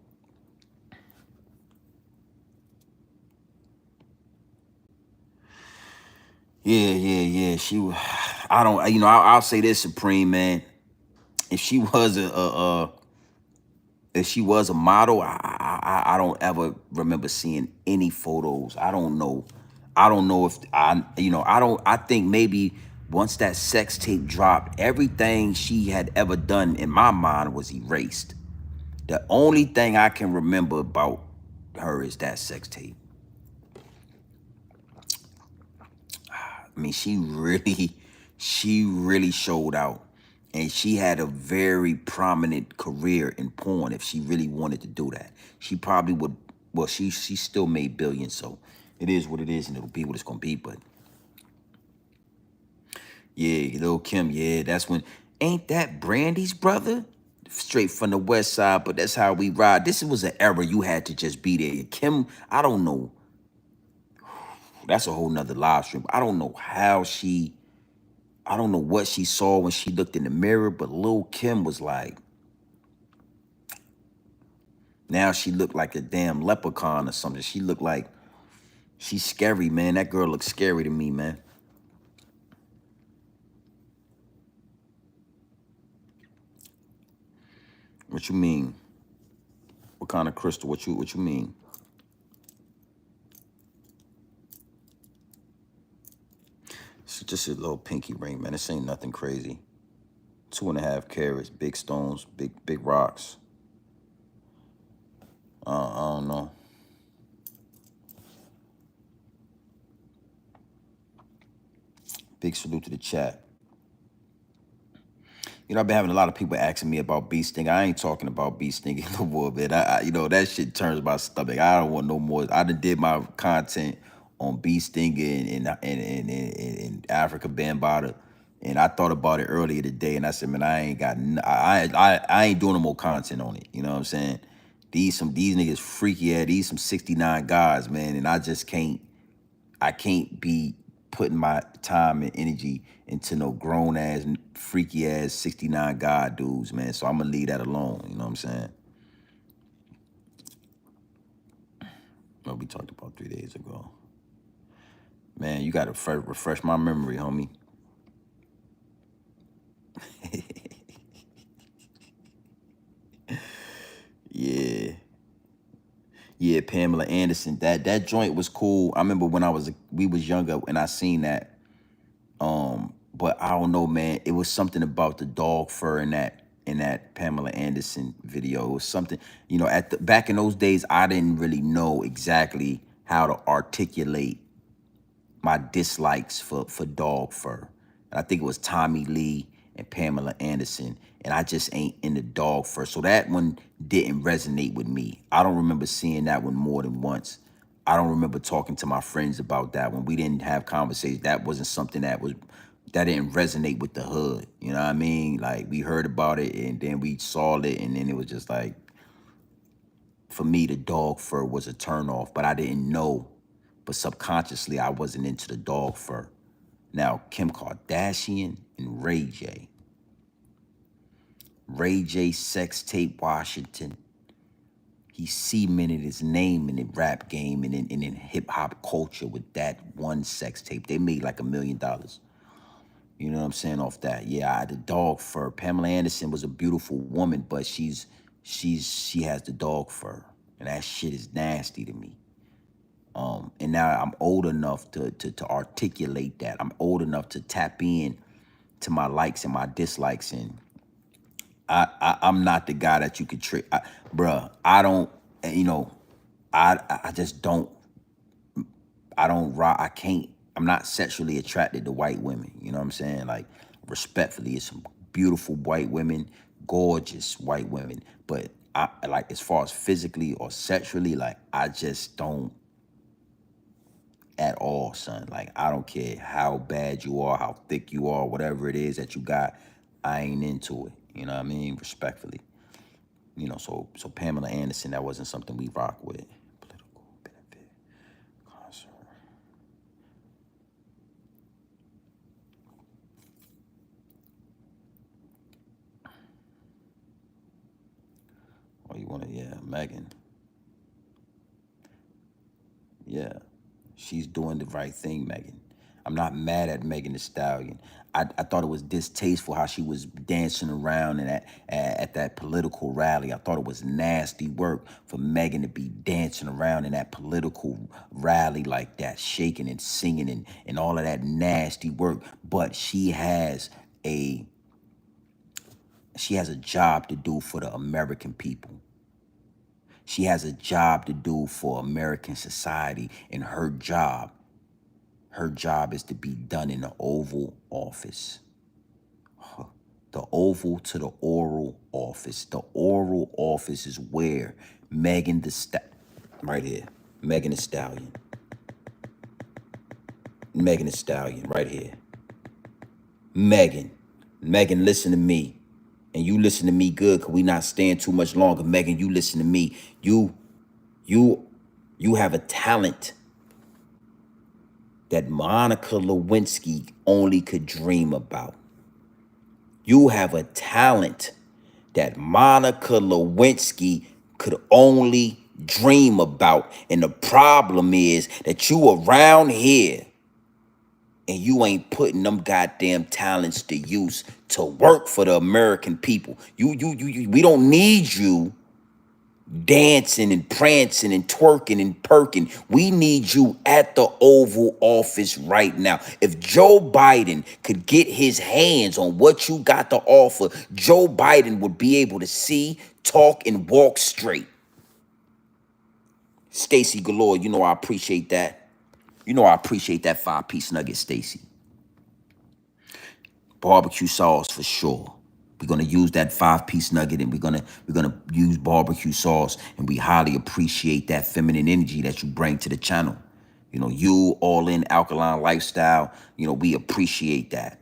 Yeah. I don't, you know, I'll say this, Supreme, man. If she was if she was a model, I don't ever remember seeing any photos. I don't know. I don't know if I think maybe once that sex tape dropped, everything she had ever done in my mind was erased. The only thing I can remember about her is that sex tape. I mean, she really showed out. And she had a very prominent career in porn if she really wanted to do that. She probably would Well, she still made billions, so it is what it is, and it'll be what it's gonna be. But yeah, Lil Kim, yeah, that's when ain't that Brandy's brother? Straight from the west side, but that's how we ride. This was an era you had to just be there. Kim, I don't know. That's a whole nother live stream. I don't know how I don't know what she saw when she looked in the mirror, but Lil Kim was like, now she looked like a damn leprechaun or something. She looked like, she's scary, man. That girl looks scary to me, man. What you mean? What kind of crystal? What you mean? It's just a little pinky ring, man. This ain't nothing crazy. 2.5 carats, big stones, big rocks. I don't know. Big salute to the chat. You know, I've been having a lot of people asking me about bee sting. I ain't talking about bee stinging no more, man. You know, that shit turns my stomach. I don't want no more. I done did my content on bee stinging in Africa Bambaataa, and I thought about it earlier today, and I said, man, I ain't got, I ain't doing no more content on it. You know what I'm saying? These niggas freaky ass. These some 69 guys, man, and I just can't. I can't be putting my time and energy into no grown ass, freaky ass 69 god dudes, man. So I'm gonna leave that alone. You know what I'm saying? What we talked about 3 days ago. Man, you gotta refresh my memory, homie. Yeah. Yeah, Pamela Anderson. That joint was cool. I remember when we was younger and I seen that. But I don't know, man. It was something about the dog fur in that Pamela Anderson video. It was something, you know, back in those days, I didn't really know exactly how to articulate my dislikes for dog fur. And I think it was Tommy Lee and Pamela Anderson, and I just ain't into dog fur. So that one didn't resonate with me. I don't remember seeing that one more than once. I don't remember talking to my friends about that one. We didn't have conversations. That wasn't something that didn't resonate with the hood. You know what I mean? Like, we heard about it and then we saw it, and then it was just like, for me, the dog fur was a turnoff, but I didn't know. But subconsciously, I wasn't into the dog fur. Now, Kim Kardashian and Ray J. Ray J sex tape Washington. He cemented his name in the rap game and in hip hop culture with that one sex tape. They made like $1 million. You know what I'm saying, off that? Yeah, the dog fur. Pamela Anderson was a beautiful woman, but she has the dog fur, and that shit is nasty to me. And now I'm old enough to articulate that. I'm old enough to tap in to my likes and my dislikes, and I'm not the guy that you could trick, bruh. I don't, you know, I just don't. I don't rock. I can't. I'm not sexually attracted to white women. You know what I'm saying? Like, respectfully, it's some beautiful white women, gorgeous white women. But I like, as far as physically or sexually, like, I just don't at all, son. Like, I don't care how bad you are, how thick you are, whatever it is that you got. I ain't into it. You know what I mean? Respectfully. You know, so Pamela Anderson, that wasn't something we rock with. Political benefit concert. Oh, you want to, yeah, Megan. Yeah, she's doing the right thing, Megan. I'm not mad at Megan Thee Stallion. I thought it was distasteful how she was dancing around and at that political rally. I thought it was nasty work for Megan to be dancing around in that political rally like that, shaking and singing and all of that nasty work. But she has a job to do for the American people. She has a job to do for American society, and her job is to be done in the Oval Office. The Oval to the Oral Office. The Oral Office is where Megan Thee Stallion, right here. Megan Thee Stallion. Megan Thee Stallion, right here. Megan. Megan, listen to me. And you listen to me good, because we not staying too much longer. Megan, you listen to me. You have a talent that Monica Lewinsky only could dream about. You have a talent that Monica Lewinsky could only dream about. And the problem is that you around here and you ain't putting them goddamn talents to use to work for the American people. We don't need you dancing and prancing and twerking and perking. We need you at the Oval Office right now. If Joe Biden could get his hands on what you got to offer, Joe Biden would be able to see, talk, and walk straight. Stacy Galore, you know I appreciate that. You know I appreciate that 5-piece nugget, Stacy. Barbecue sauce for sure. We're gonna use that 5-piece nugget, and we're gonna use barbecue sauce, and we highly appreciate that feminine energy that you bring to the channel. You know, you all in alkaline lifestyle, you know, we appreciate that.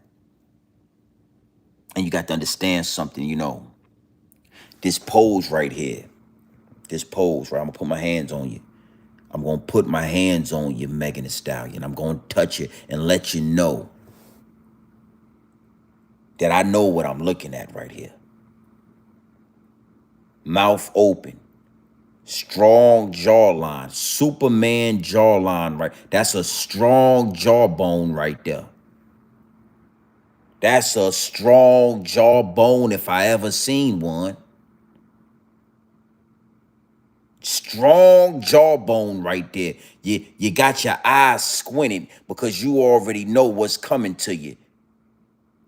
And you got to understand something, you know. This pose right here, this pose, right? I'm gonna put my hands on you. I'm gonna put my hands on you, Megan Thee Stallion. I'm gonna touch you and let you know that I know what I'm looking at right here. Mouth open, strong jawline, Superman jawline, right? That's a strong jawbone right there. That's a strong jawbone if I ever seen one. Strong jawbone right there. You got your eyes squinted because you already know what's coming to you.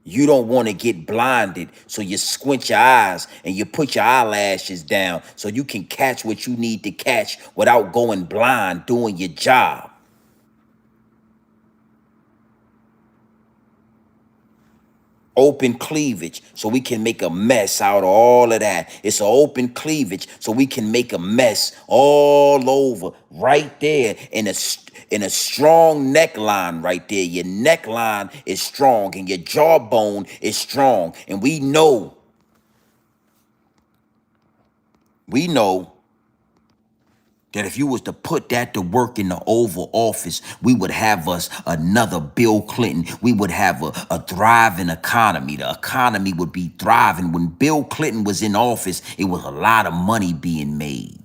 You don't want to get blinded, so you squint your eyes and you put your eyelashes down so you can catch what you need to catch without going blind doing your job. Open cleavage so we can make a mess out of all of that. It's an open cleavage so we can make a mess all over right there in a strong neckline right there. Your neckline is strong and your jawbone is strong. And we know that if you was to put that to work in the Oval Office, we would have us another Bill Clinton. We would have a thriving economy. The economy would be thriving. When Bill Clinton was in office, it was a lot of money being made.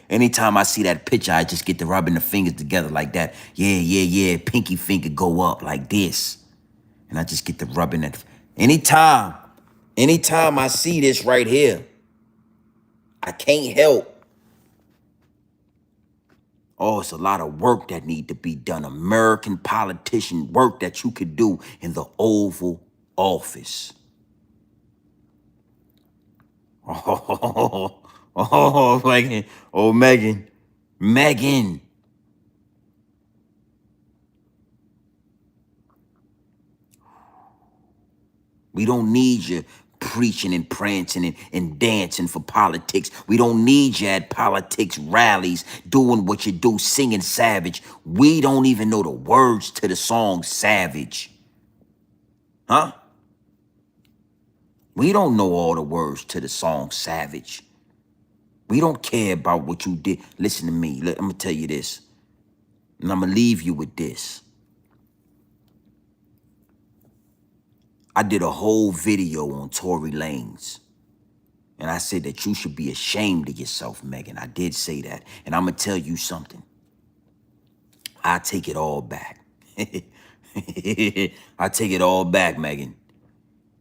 Anytime I see that picture, I just get to rubbing the fingers together like that. Yeah. Pinky finger go up like this. And I just get to rubbing that. Anytime I see this right here, I can't help. Oh, it's a lot of work that need to be done. American politician work that you could do in the Oval Office. Megan. Oh, Megan. Megan. We don't need you preaching and prancing and dancing for politics. We don't need you at politics rallies doing what you do, singing Savage. We don't even know the words to the song Savage. Huh? We don't know all the words to the song Savage. We don't care about what you did. Listen to me. I'm going to tell you this. And I'm going to leave you with this. I did a whole video on Tory Lanez. And I said that you should be ashamed of yourself, Megan. I did say that. And I'm going to tell you something. I take it all back. I take it all back, Megan.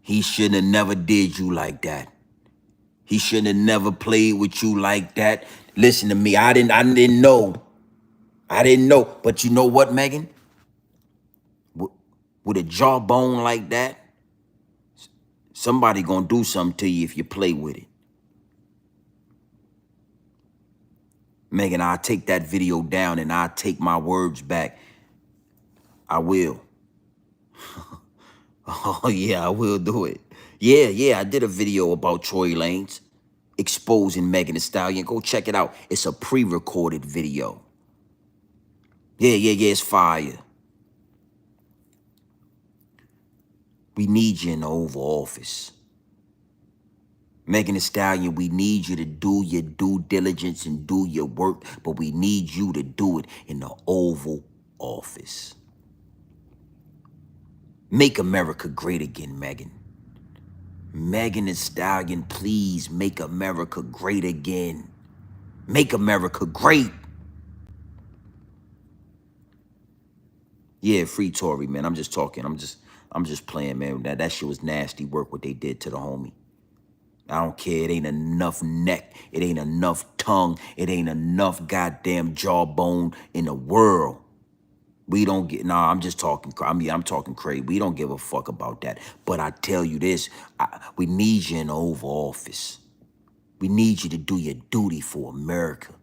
He shouldn't have never did you like that. He shouldn't have never played with you like that. Listen to me. I didn't know. I didn't know. But you know what, Megan? With a jawbone like that, somebody gonna do something to you if you play with it. Megan, I'll take that video down and I'll take my words back. I will. Oh, yeah, I will do it. Yeah, I did a video about Tory Lanez. exposing Megan Thee Stallion. Go check it out. It's a pre-recorded video. Yeah, it's fire. We need you in the Oval Office. Megan Thee Stallion, we need you to do your due diligence and do your work, but we need you to do it in the Oval Office. Make America great again, Megan. Megan Thee Stallion, please make America great again. Make America great. Yeah, free Tory, man. I'm just talking. I'm just playing, man. That shit was nasty work what they did to the homie. I don't care. It ain't enough neck. It ain't enough tongue. It ain't enough goddamn jawbone in the world. We don't get, nah, I'm just talking, I'm talking crazy. We don't give a fuck about that. But I tell you this, we need you in the Oval Office. We need you to do your duty for America.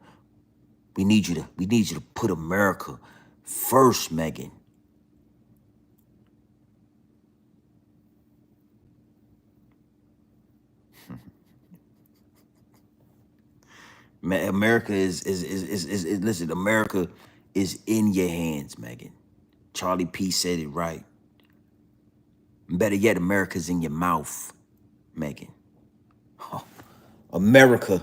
We need you to put America first, Megan. America is listen, America is in your hands, Megan. Charlie P said it right. Better yet, America's in your mouth, Megan. America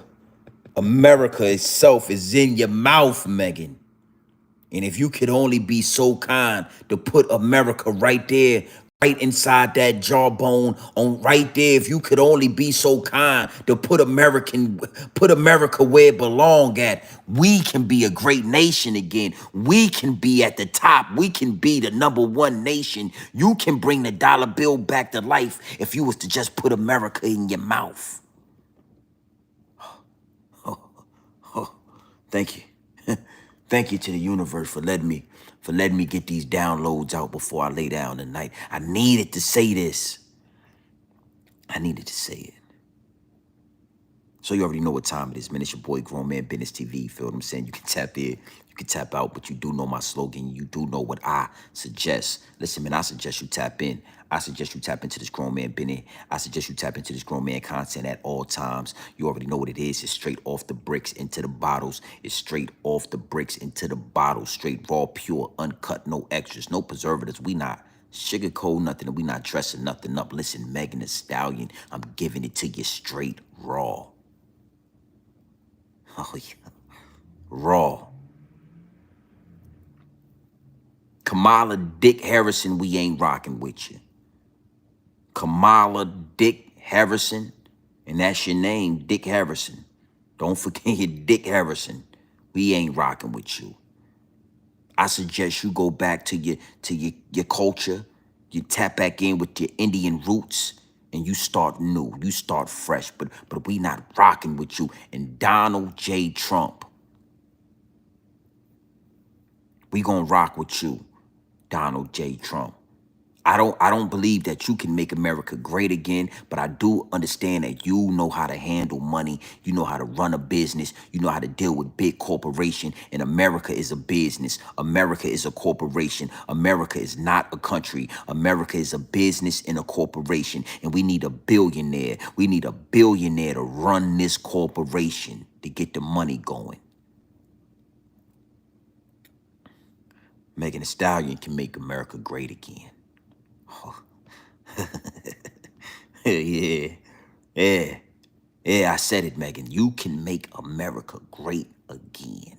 itself is in your mouth, Megan. And if you could only be so kind to put America right there, right inside that jawbone, on right there, if you could only be so kind to put America where it belongs at, we can be a great nation again. We can be at the top. We can be the #1 nation. You can bring the dollar bill back to life if you was to just put America in your mouth. Thank you. Thank you to the universe for letting me get these downloads out before I lay down tonight. I needed to say this. I needed to say it. So you already know what time it is, man. It's your boy, Grown Man Business TV. Feel what I'm saying? You can tap in, you can tap out, but you do know my slogan. You do know what I suggest. Listen, man, I suggest you tap in. I suggest you tap into this Grown Man Business. I suggest you tap into this Grown Man content at all times. You already know what it is. It's straight off the bricks into the bottles. It's straight off the bricks into the bottles. Straight raw, pure, uncut, no extras, no preservatives. We not sugarcoat nothing, and we not dressing nothing up. Listen, Megan Thee Stallion, I'm giving it to you straight raw. Oh, yeah. Raw. Kamala Dick Harrison, we ain't rocking with you. Kamala Dick Harrison, and that's your name, Dick Harrison. Don't forget your Dick Harrison. We ain't rocking with you. I suggest you go back to your culture. You tap back in with your Indian roots, and you start new. You start fresh. But we not rocking with you. And Donald J. Trump, we gonna rock with you, Donald J. Trump. I don't believe that you can make America great again, but I do understand that you know how to handle money. You know how to run a business. You know how to deal with big corporation. And America is a business. America is a corporation. America is not a country. America is a business and a corporation. And we need a billionaire. We need a billionaire to run this corporation to get the money going. Megan Thee Stallion can make America great again. Yeah, yeah, yeah, I said it, Megan. You can make America great again.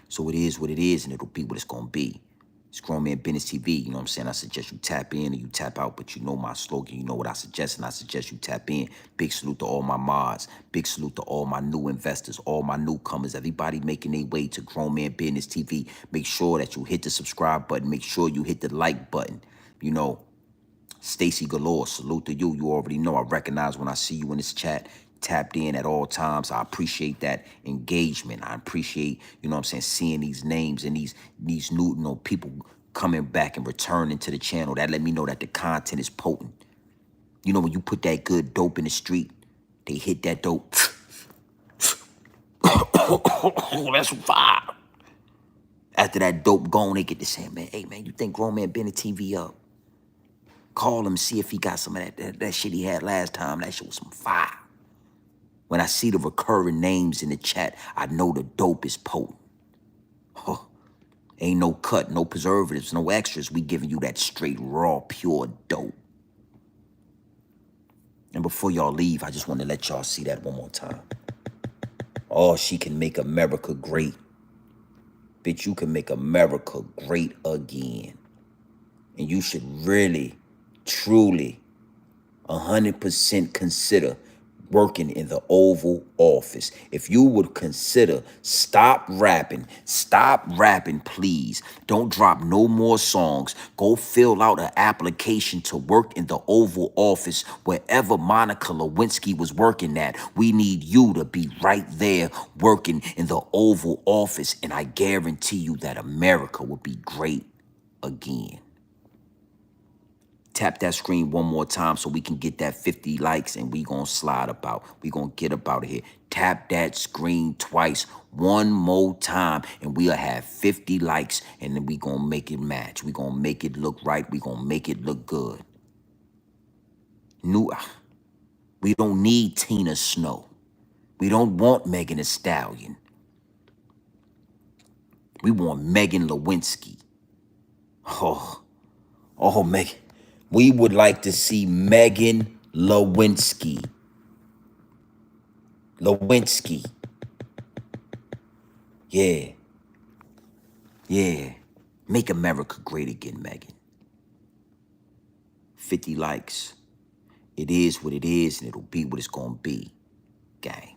So it is what it is, and it'll be what it's gonna be. It's Grown Man Business TV, you know what I'm saying? I suggest you tap in or you tap out, but you know my slogan, you know what I suggest, and I suggest you tap in. Big salute to all my mods. Big salute to all my new investors, all my newcomers, everybody making their way to Grown Man Business TV. Make sure that you hit the subscribe button. Make sure you hit the like button. You know, Stacy Galore, salute to you. You already know I recognize when I see you in this chat, tapped in at all times. I appreciate that engagement. I appreciate, you know what I'm saying, seeing these names and these new, you know, people coming back and returning to the channel. That let me know that the content is potent. You know, when you put that good dope in the street, they hit that dope. That's fire. After that dope gone, they get to saying, man, hey, man, you think Grown Man been the TV up? Call him, see if he got some of that shit he had last time. That shit was some fire. When I see the recurring names in the chat, I know the dope is potent. Huh. Ain't no cut, no preservatives, no extras. We giving you that straight, raw, pure dope. And before y'all leave, I just want to let y'all see that one more time. Oh, she can make America great. Bitch, you can make America great again. And you should really, truly, 100% consider working in the Oval Office. If you would consider, stop rapping, please. Don't drop no more songs. Go fill out an application to work in the Oval Office wherever Monica Lewinsky was working at. We need you to be right there working in the Oval Office, and I guarantee you that America will be great again. Tap that screen one more time so we can get that 50 likes and we gonna slide about. We gonna get about it here. Tap that screen twice, one more time, and we'll have 50 likes, and then we gonna make it match. We gonna make it look right. We gonna make it look good. We don't need Tina Snow. We don't want Megan Thee Stallion. We want Megan Lewinsky. Oh, Megan. We would like to see Megan Lewinsky. Yeah. Make America great again, Megan. 50 likes. It is what it is, and it'll be what it's gonna be. Gang.